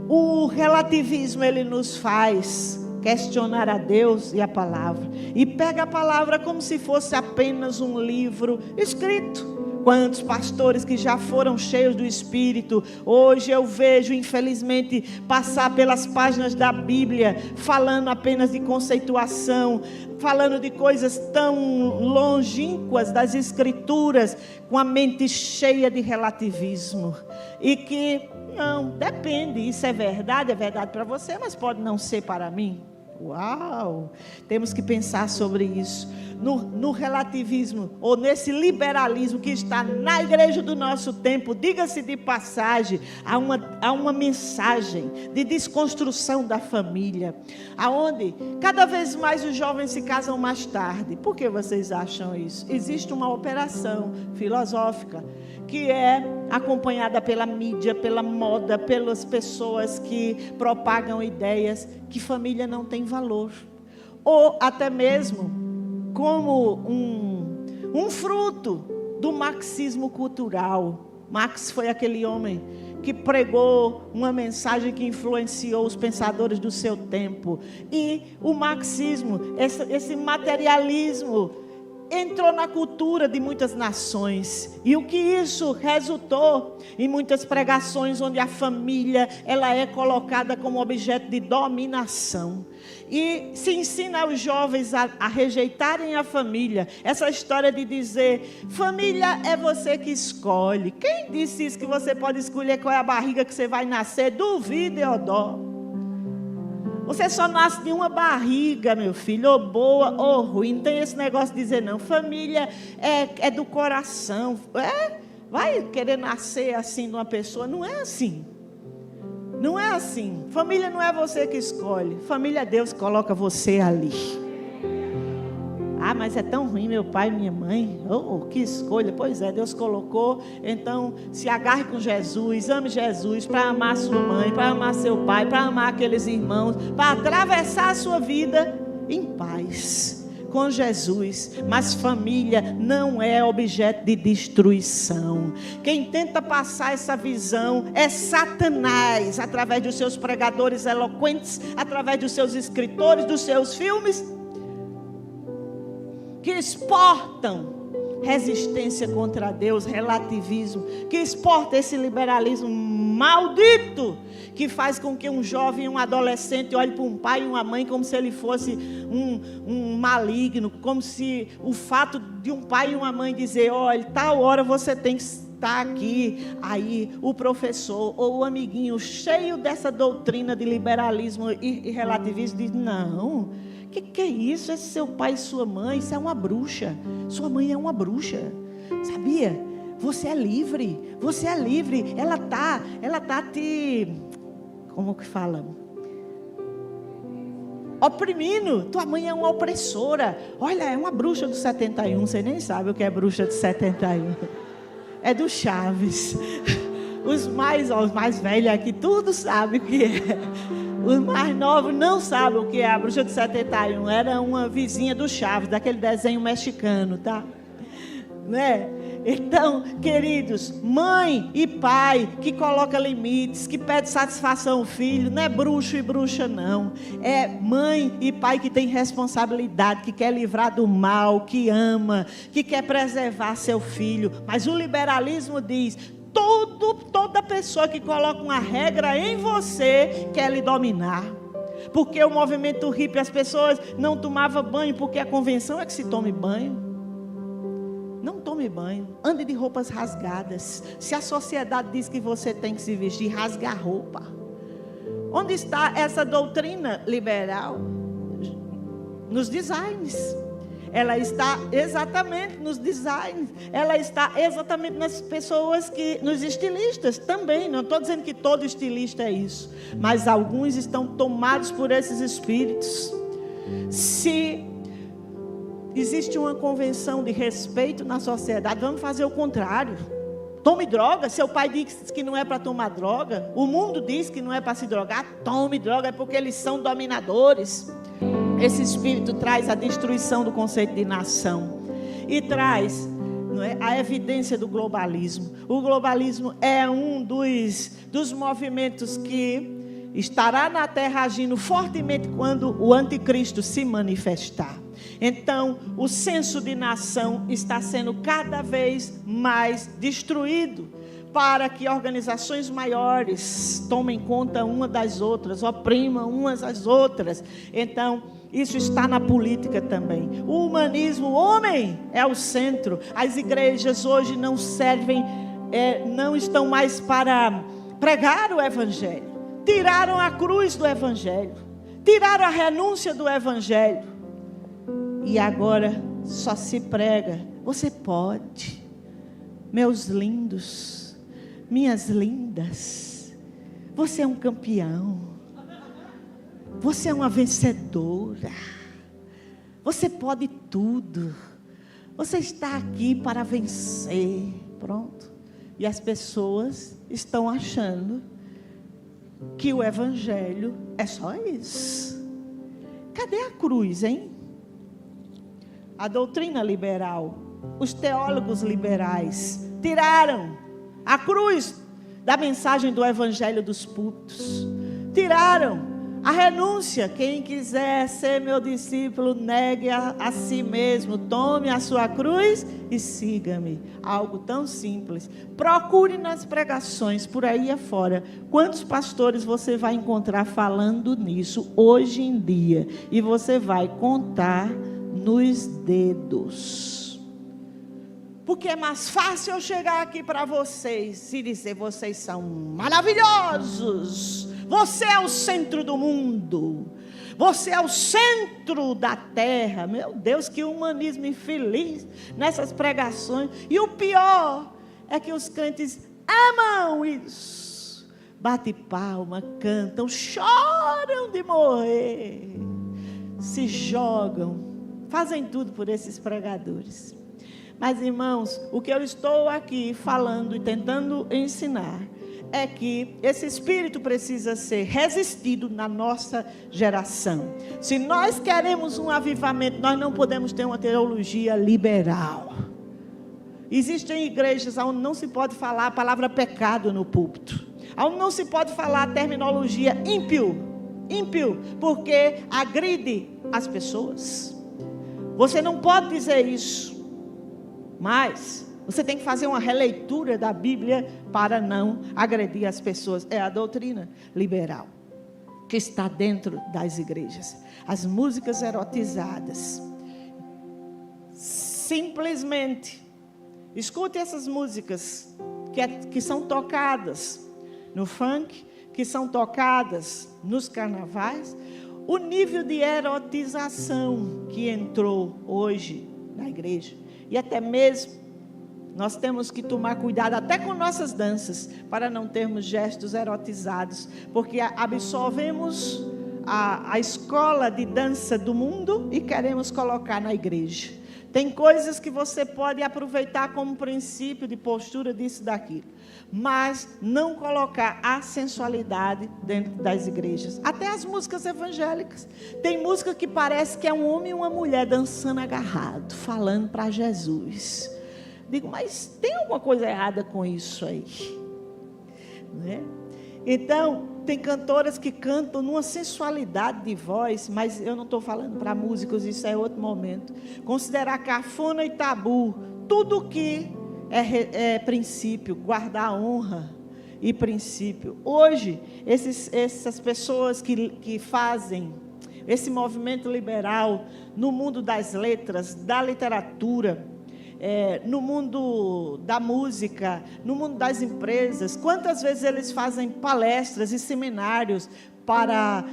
O relativismo, ele nos faz questionar a Deus e a palavra. E pega a palavra como se fosse apenas um livro escrito. Quantos pastores que já foram cheios do Espírito, hoje eu vejo, infelizmente, passar pelas páginas da Bíblia, falando apenas de conceituação, falando de coisas tão longínquas das Escrituras, com a mente cheia de relativismo. E que, não, depende, isso é verdade para você, mas pode não ser para mim. Uau! Temos que pensar sobre isso. No relativismo, ou nesse liberalismo que está na igreja do nosso tempo, diga-se de passagem, há uma mensagem de desconstrução da família, aonde cada vez mais os jovens se casam mais tarde. Por que vocês acham isso? Existe uma operação filosófica que é acompanhada pela mídia, pela moda, pelas pessoas que propagam ideias que família não tem valor, ou até mesmo como um fruto do marxismo cultural. Marx foi aquele homem que pregou uma mensagem que influenciou os pensadores do seu tempo. E o marxismo, esse materialismo, entrou na cultura de muitas nações. E o que isso resultou em muitas pregações onde a família ela é colocada como objeto de dominação. E se ensina aos jovens a rejeitarem a família. Essa história de dizer, família é você que escolhe. Quem disse isso, que você pode escolher qual é a barriga que você vai nascer? Duvide, Odó. Você só nasce de uma barriga, meu filho, ou boa ou ruim. Não tem esse negócio de dizer não. Família é do coração. Vai querer nascer assim de uma pessoa? Não é assim. Não é assim. Família não é você que escolhe. Família é Deus que coloca você ali. Ah, mas é tão ruim meu pai e minha mãe. Oh, que escolha. Pois é, Deus colocou. Então, se agarre com Jesus, ame Jesus para amar sua mãe, para amar seu pai, para amar aqueles irmãos, para atravessar a sua vida em paz com Jesus. Mas família não é objeto de destruição. Quem tenta passar essa visão é Satanás, através dos seus pregadores eloquentes, através dos seus escritores, dos seus filmes, que exportam resistência contra Deus, relativismo, que exporta esse liberalismo maldito, que faz com que um jovem, um adolescente olhe para um pai e uma mãe como se ele fosse um maligno, como se o fato de um pai e uma mãe dizer, olha, tal hora você tem que estar aqui, aí o professor ou o amiguinho cheio dessa doutrina de liberalismo e relativismo diz, não, que é isso? Esse seu pai e sua mãe, isso é uma bruxa. Sua mãe é uma bruxa. Sabia? Você é livre. Você é livre. Ela tá te... Como que fala? Oprimindo. Tua mãe é uma opressora. Olha, é uma bruxa do 71. Você nem sabe o que é bruxa do 71. É do Chaves. Os mais velhos aqui, tudo sabem o que é. Os mais novos não sabem o que é a bruxa de 71. Era uma vizinha do Chaves, daquele desenho mexicano, tá? Né? Então, queridos, mãe e pai que coloca limites, que pede satisfação ao filho, não é bruxo e bruxa não. É mãe e pai que tem responsabilidade, que quer livrar do mal, que ama, que quer preservar seu filho. Mas o liberalismo diz... Toda pessoa que coloca uma regra em você quer lhe dominar. Porque o movimento hippie, as pessoas não tomavam banho, porque a convenção é que se tome banho. Não tome banho, ande de roupas rasgadas. Se a sociedade diz que você tem que se vestir, rasgue a roupa. Onde está essa doutrina liberal? Nos designs. Ela está exatamente nos designs. Ela está exatamente nas pessoas nos estilistas também. Não estou dizendo que todo estilista é isso. Mas alguns estão tomados por esses espíritos. Se existe uma convenção de respeito na sociedade, vamos fazer o contrário. Tome droga. Seu pai diz que não é para tomar droga. O mundo diz que não é para se drogar. Tome droga, é porque eles são dominadores. Esse espírito traz a destruição do conceito de nação e traz, não é, a evidência do globalismo. O globalismo é um dos movimentos que estará na terra agindo fortemente quando o anticristo se manifestar. Então, o senso de nação está sendo cada vez mais destruído para que organizações maiores tomem conta uma das outras, oprimam umas às outras. Então, isso está na política também. O humanismo, o homem é o centro. As igrejas hoje não servem, não estão mais para pregar o evangelho. Tiraram a cruz do evangelho. Tiraram a renúncia do evangelho. E agora só se prega: você pode. Meus lindos, minhas lindas, você é um campeão. Você é uma vencedora. Você pode tudo. Você está aqui para vencer. Pronto. E as pessoas estão achando que o evangelho é só isso. Cadê a cruz, hein? A doutrina liberal, os teólogos liberais tiraram a cruz da mensagem do evangelho dos púlpitos. Tiraram a renúncia. Quem quiser ser meu discípulo, negue a si mesmo, tome a sua cruz e siga-me. Algo tão simples. Procure nas pregações por aí afora. Quantos pastores você vai encontrar falando nisso hoje em dia? E você vai contar nos dedos. Porque é mais fácil eu chegar aqui para vocês e dizer: vocês são maravilhosos. Você é o centro do mundo. Você é o centro da terra. Meu Deus, que humanismo infeliz nessas pregações. E o pior é que os crentes amam isso. Bate palma, cantam, choram de morrer. Se jogam, fazem tudo por esses pregadores. Mas, irmãos, o que eu estou aqui falando e tentando ensinar é que esse espírito precisa ser resistido na nossa geração. Se nós queremos um avivamento, nós não podemos ter uma teologia liberal. Existem igrejas onde não se pode falar a palavra pecado no púlpito, onde não se pode falar a terminologia ímpio, porque agride as pessoas. Você não pode dizer isso, mas você tem que fazer uma releitura da Bíblia para não agredir as pessoas. É a doutrina liberal que está dentro das igrejas. As músicas erotizadas. Simplesmente, escute essas músicas que são tocadas no funk, que são tocadas nos carnavais. O nível de erotização que entrou hoje na igreja. E até mesmo nós temos que tomar cuidado até com nossas danças, para não termos gestos erotizados, porque absorvemos a escola de dança do mundo e queremos colocar na igreja. Tem coisas que você pode aproveitar como princípio de postura disso, daquilo, mas não colocar a sensualidade dentro das igrejas. Até as músicas evangélicas. Tem música que parece que é um homem e uma mulher dançando agarrado, falando para Jesus. Digo, mas tem alguma coisa errada com isso aí? Né? Então, tem cantoras que cantam numa sensualidade de voz, mas eu não estou falando para músicos, isso é outro momento. Considerar cafona e tabu, tudo que é princípio, guardar honra e princípio. Hoje, essas pessoas que fazem esse movimento liberal no mundo das letras, da literatura, no mundo da música, no mundo das empresas, quantas vezes eles fazem palestras e seminários para,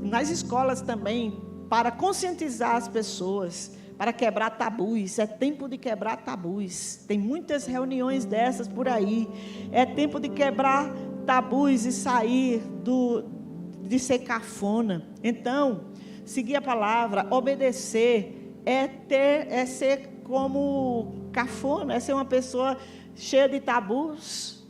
nas escolas também, para conscientizar as pessoas, para quebrar tabus. É tempo de quebrar tabus. Tem muitas reuniões dessas por aí. É tempo de quebrar tabus e sair de ser cafona. Então, seguir a palavra, obedecer, é ser como cafona, é ser uma pessoa cheia de tabus.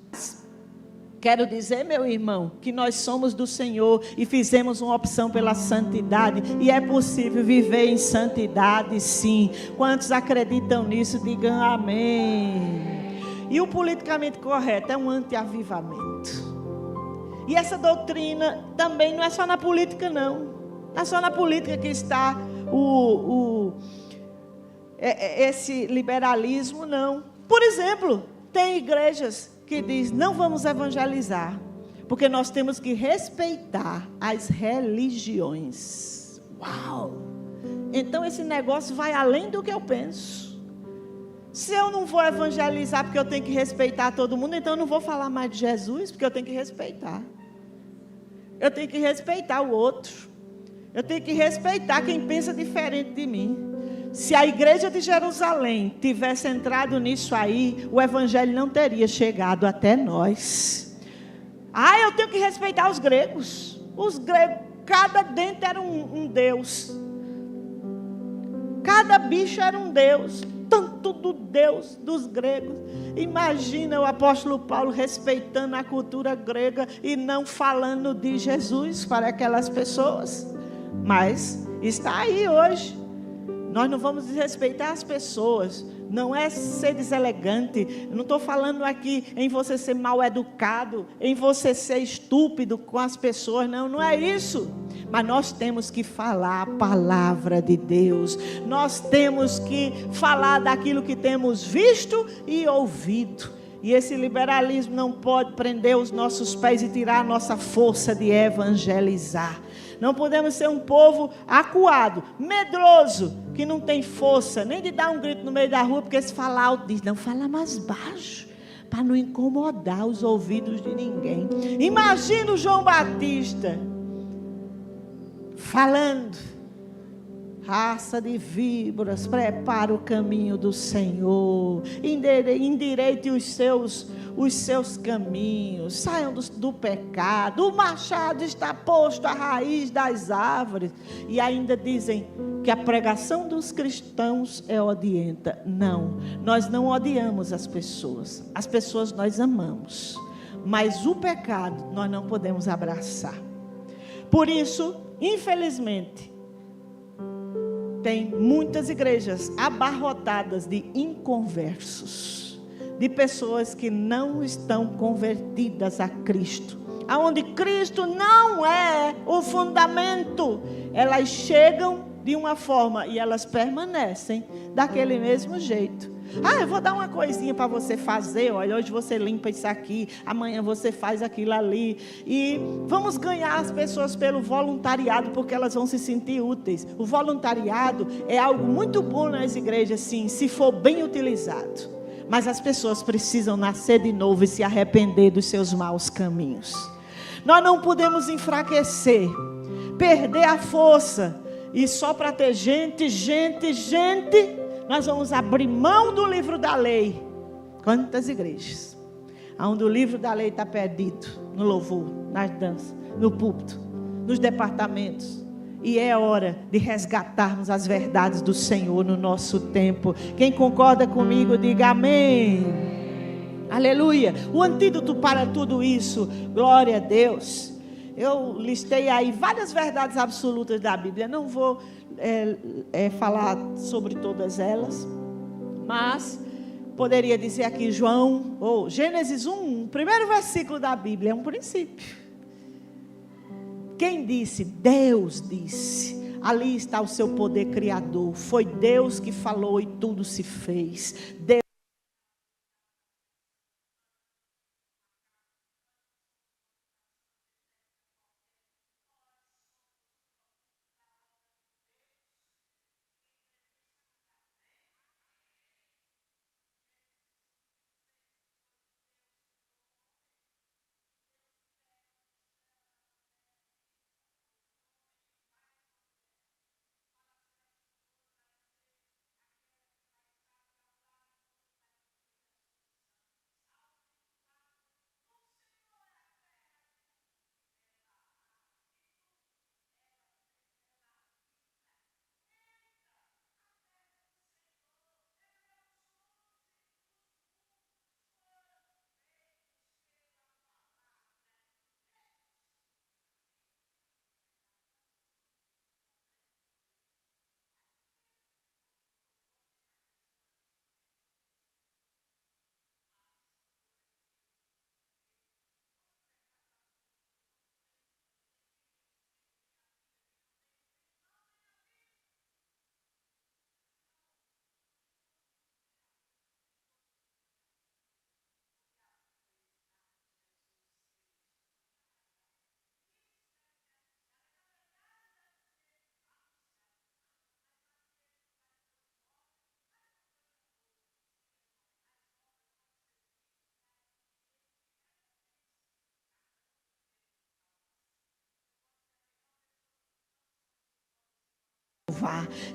Quero dizer, meu irmão, que nós somos do Senhor e fizemos uma opção pela santidade, e é possível viver em santidade, sim. Quantos acreditam nisso, digam amém. E o politicamente correto é um anti-avivamento. E essa doutrina também não é só na política, não. Não é só na política que está esse liberalismo, não. Por exemplo, tem igrejas que dizem: não vamos evangelizar, porque nós temos que respeitar as religiões. Uau! Então esse negócio vai além do que eu penso. Se eu não vou evangelizar porque eu tenho que respeitar todo mundo, então eu não vou falar mais de Jesus, porque eu tenho que respeitar. Eu tenho que respeitar o outro. Eu tenho que respeitar quem pensa diferente de mim. Se a igreja de Jerusalém tivesse entrado nisso aí, o evangelho não teria chegado até nós. Eu tenho que respeitar os gregos. Os gregos, cada dente era um deus. Cada bicho era um deus. Tanto do Deus dos gregos. Imagina o apóstolo Paulo respeitando a cultura grega e não falando de Jesus para aquelas pessoas. Mas está aí hoje. Nós não vamos desrespeitar as pessoas. Não é ser deselegante. Eu não estou falando aqui em você ser mal educado, em você ser estúpido com as pessoas. Não, não é isso. Mas nós temos que falar a palavra de Deus. Nós temos que falar daquilo que temos visto e ouvido. E esse liberalismo não pode prender os nossos pés e tirar a nossa força de evangelizar. Não podemos ser um povo acuado, medroso, que não tem força nem de dar um grito no meio da rua, porque se falar alto diz, não, fala mais baixo, para não incomodar os ouvidos de ninguém. Imagina o João Batista falando, raça de víboras, prepara o caminho do Senhor, endireite os seus caminhos, saiam do pecado, o machado está posto à raiz das árvores. E ainda dizem que a pregação dos cristãos é odienta. Não, nós não odiamos as pessoas nós amamos, mas o pecado nós não podemos abraçar. Por isso, infelizmente, tem muitas igrejas abarrotadas de inconversos, de pessoas que não estão convertidas a Cristo, aonde Cristo não é o fundamento. Elas chegam de uma forma e elas permanecem daquele mesmo jeito. Eu vou dar uma coisinha para você fazer. Olha, hoje você limpa isso aqui, amanhã você faz aquilo ali. E vamos ganhar as pessoas pelo voluntariado, porque elas vão se sentir úteis. O voluntariado é algo muito bom nas igrejas, sim, se for bem utilizado. Mas as pessoas precisam nascer de novo e se arrepender dos seus maus caminhos. Nós não podemos enfraquecer, perder a força, e só para ter gente, nós vamos abrir mão do livro da lei. Quantas igrejas onde o livro da lei está perdido, no louvor, nas danças, no púlpito, nos departamentos. E é hora de resgatarmos as verdades do Senhor no nosso tempo. Quem concorda comigo, diga amém. Aleluia. O antídoto para tudo isso, glória a Deus. Eu listei aí várias verdades absolutas da Bíblia. Não vou falar sobre todas elas, mas poderia dizer aqui Gênesis 1, o primeiro versículo da Bíblia é um princípio. Quem disse? Deus disse. Ali está o seu poder criador. Foi Deus que falou e tudo se fez. Deus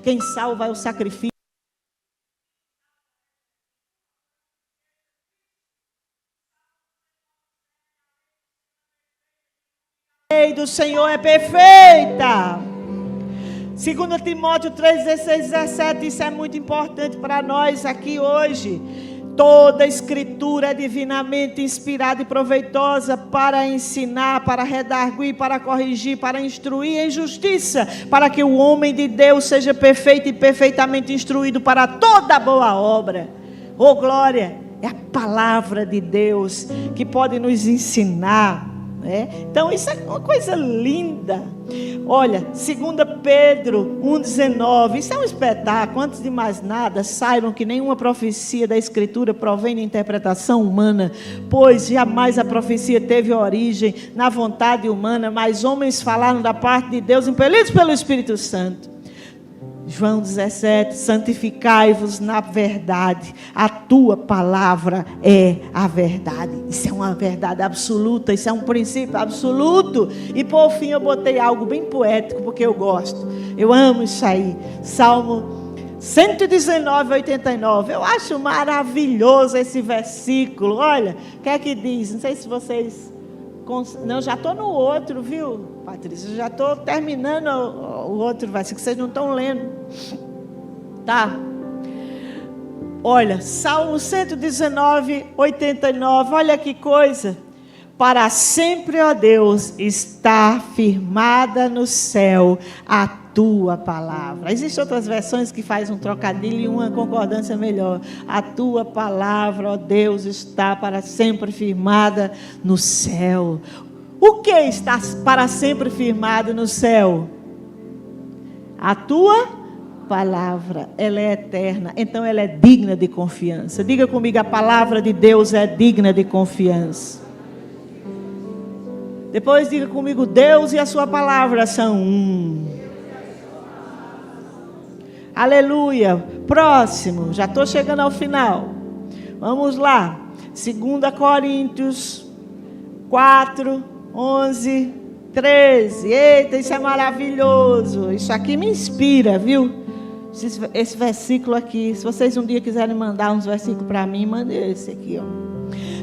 Quem salva é o sacrifício. A lei do Senhor é perfeita. 2 Timóteo 3, 16, 17, isso é muito importante para nós aqui hoje. Toda a escritura é divinamente inspirada e proveitosa para ensinar, para redarguir, para corrigir, para instruir em justiça, para que o homem de Deus seja perfeito e perfeitamente instruído para toda boa obra. Oh glória, é a palavra de Deus que pode nos ensinar. Então isso é uma coisa linda. Olha, 2 Pedro 1,19, isso é um espetáculo. Antes de mais nada, saibam que nenhuma profecia da Escritura provém de interpretação humana, pois jamais a profecia teve origem na vontade humana, mas homens falaram da parte de Deus, impelidos pelo Espírito Santo. João 17, santificai-vos na verdade, a tua palavra é a verdade. Isso é uma verdade absoluta, isso é um princípio absoluto. E por fim eu botei algo bem poético, porque eu gosto, eu amo isso aí. Salmo 119, 89, eu acho maravilhoso esse versículo. Olha, o que é que diz? Não sei se vocês... Não, já estou no outro, viu, Patrícia? Já estou terminando o outro versículo, vocês não estão lendo. Tá? Olha, Salmo 119, 89, olha que coisa. Para sempre, ó Deus, está firmada no céu a tua palavra. Existem outras versões que fazem um trocadilho e uma concordância melhor. A tua palavra, ó Deus, está para sempre firmada no céu. O que está para sempre firmado no céu? A tua palavra, ela é eterna, então ela é digna de confiança. Diga comigo, a palavra de Deus é digna de confiança. Depois diga comigo, Deus e a sua palavra são um. Aleluia. Próximo, já estou chegando ao final. Vamos lá. 2 Coríntios 4, 11, 13. Eita, isso é maravilhoso. Isso aqui me inspira, viu? Esse versículo aqui. Se vocês um dia quiserem mandar uns versículos para mim, mande esse aqui, ó.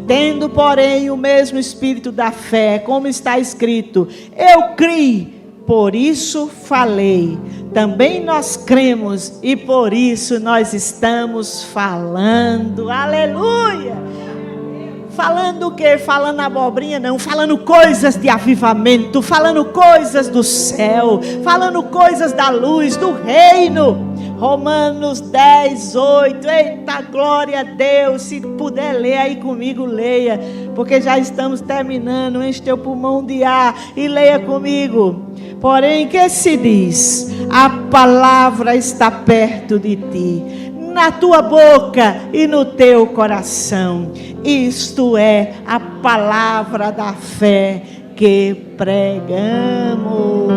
Tendo, porém, o mesmo espírito da fé, como está escrito, eu criei, por isso falei. Também nós cremos e por isso nós estamos falando. Aleluia! Falando o quê? Falando abobrinha? Não, falando coisas de avivamento, falando coisas do céu, falando coisas da luz, do reino. Romanos 10, 8, eita, glória a Deus, se puder ler aí comigo, leia, porque já estamos terminando, enche teu pulmão de ar e leia comigo. Porém, que se diz? A palavra está perto de ti, na tua boca e no teu coração. Isto é a palavra da fé que pregamos.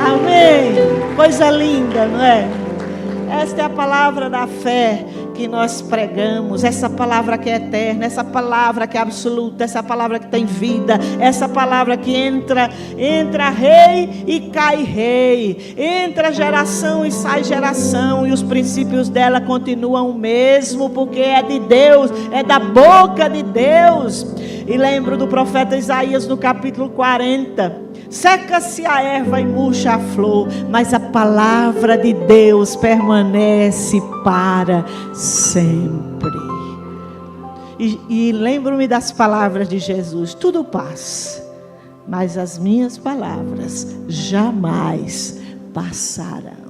Amém. Coisa linda, não é? Esta é a palavra da fé que nós pregamos, essa palavra que é eterna, essa palavra que é absoluta, essa palavra que tem vida, essa palavra que entra rei e cai rei, entra geração e sai geração, e os princípios dela continuam o mesmo, porque é de Deus, é da boca de Deus. E lembro do profeta Isaías no capítulo 40, seca-se a erva e murcha a flor, mas a palavra de Deus permanece para sempre. E lembro-me das palavras de Jesus: tudo passa, mas as minhas palavras jamais passarão.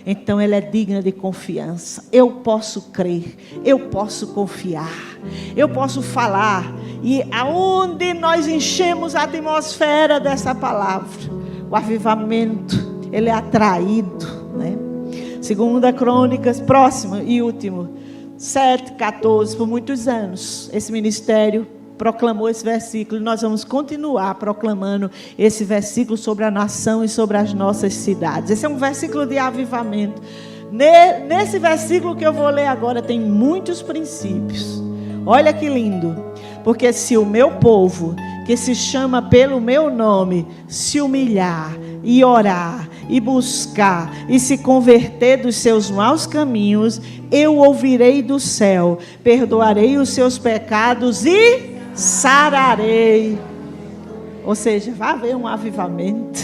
Então ela é digna de confiança. Eu posso crer, eu posso confiar, eu posso falar. E aonde nós enchemos a atmosfera dessa palavra, o avivamento, ele é atraído, né? 2 Crônicas, próximo e último, 7, 14, por muitos anos, esse ministério proclamou esse versículo, e nós vamos continuar proclamando esse versículo sobre a nação e sobre as nossas cidades. Esse é um versículo de avivamento. Nesse versículo que eu vou ler agora tem muitos princípios. Olha que lindo. Porque se o meu povo, que se chama pelo meu nome, se humilhar e orar e buscar e se converter dos seus maus caminhos, eu ouvirei do céu, perdoarei os seus pecados e sararei. Ou seja, vai haver um avivamento.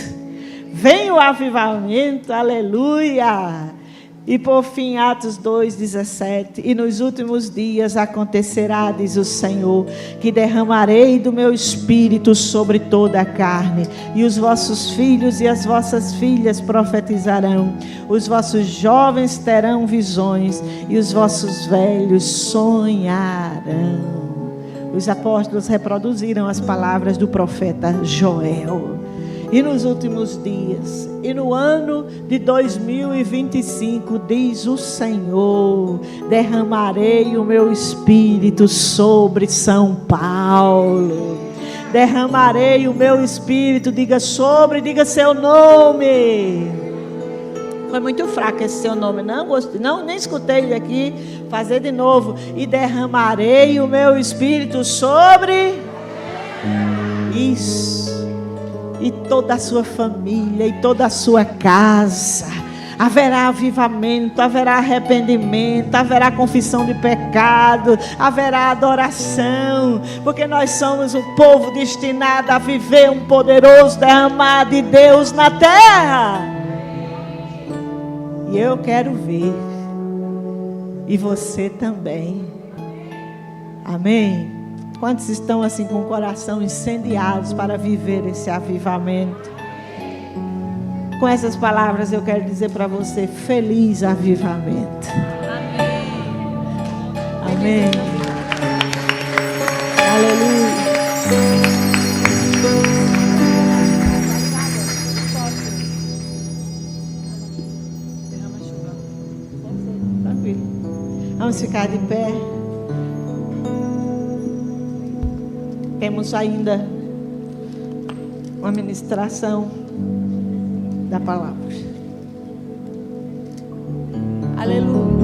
Vem o avivamento, aleluia. E por fim, Atos 2:17, e nos últimos dias acontecerá, diz o Senhor, que derramarei do meu espírito sobre toda a carne, e os vossos filhos e as vossas filhas profetizarão, os vossos jovens terão visões, e os vossos velhos sonharão. Os apóstolos reproduziram as palavras do profeta Joel. E nos últimos dias, e no ano de 2025, diz o Senhor, derramarei o meu espírito sobre São Paulo. Derramarei o meu espírito, diga seu nome. Foi muito fraco esse seu nome, não gostei, não, nem escutei ele aqui, fazer de novo. E derramarei o meu espírito sobre isso. E toda a sua família, e toda a sua casa, haverá avivamento, haverá arrependimento, haverá confissão de pecado, haverá adoração, porque nós somos o povo destinado a viver um poderoso derramar de Deus na terra. E eu quero ver, e você também. Amém? Quantos estão assim com o coração incendiados para viver esse avivamento? Com essas palavras eu quero dizer para você, feliz avivamento. Amém. Amém. Aleluia. Tranquilo. Vamos ficar de pé. Temos ainda uma ministração da palavra. Aleluia.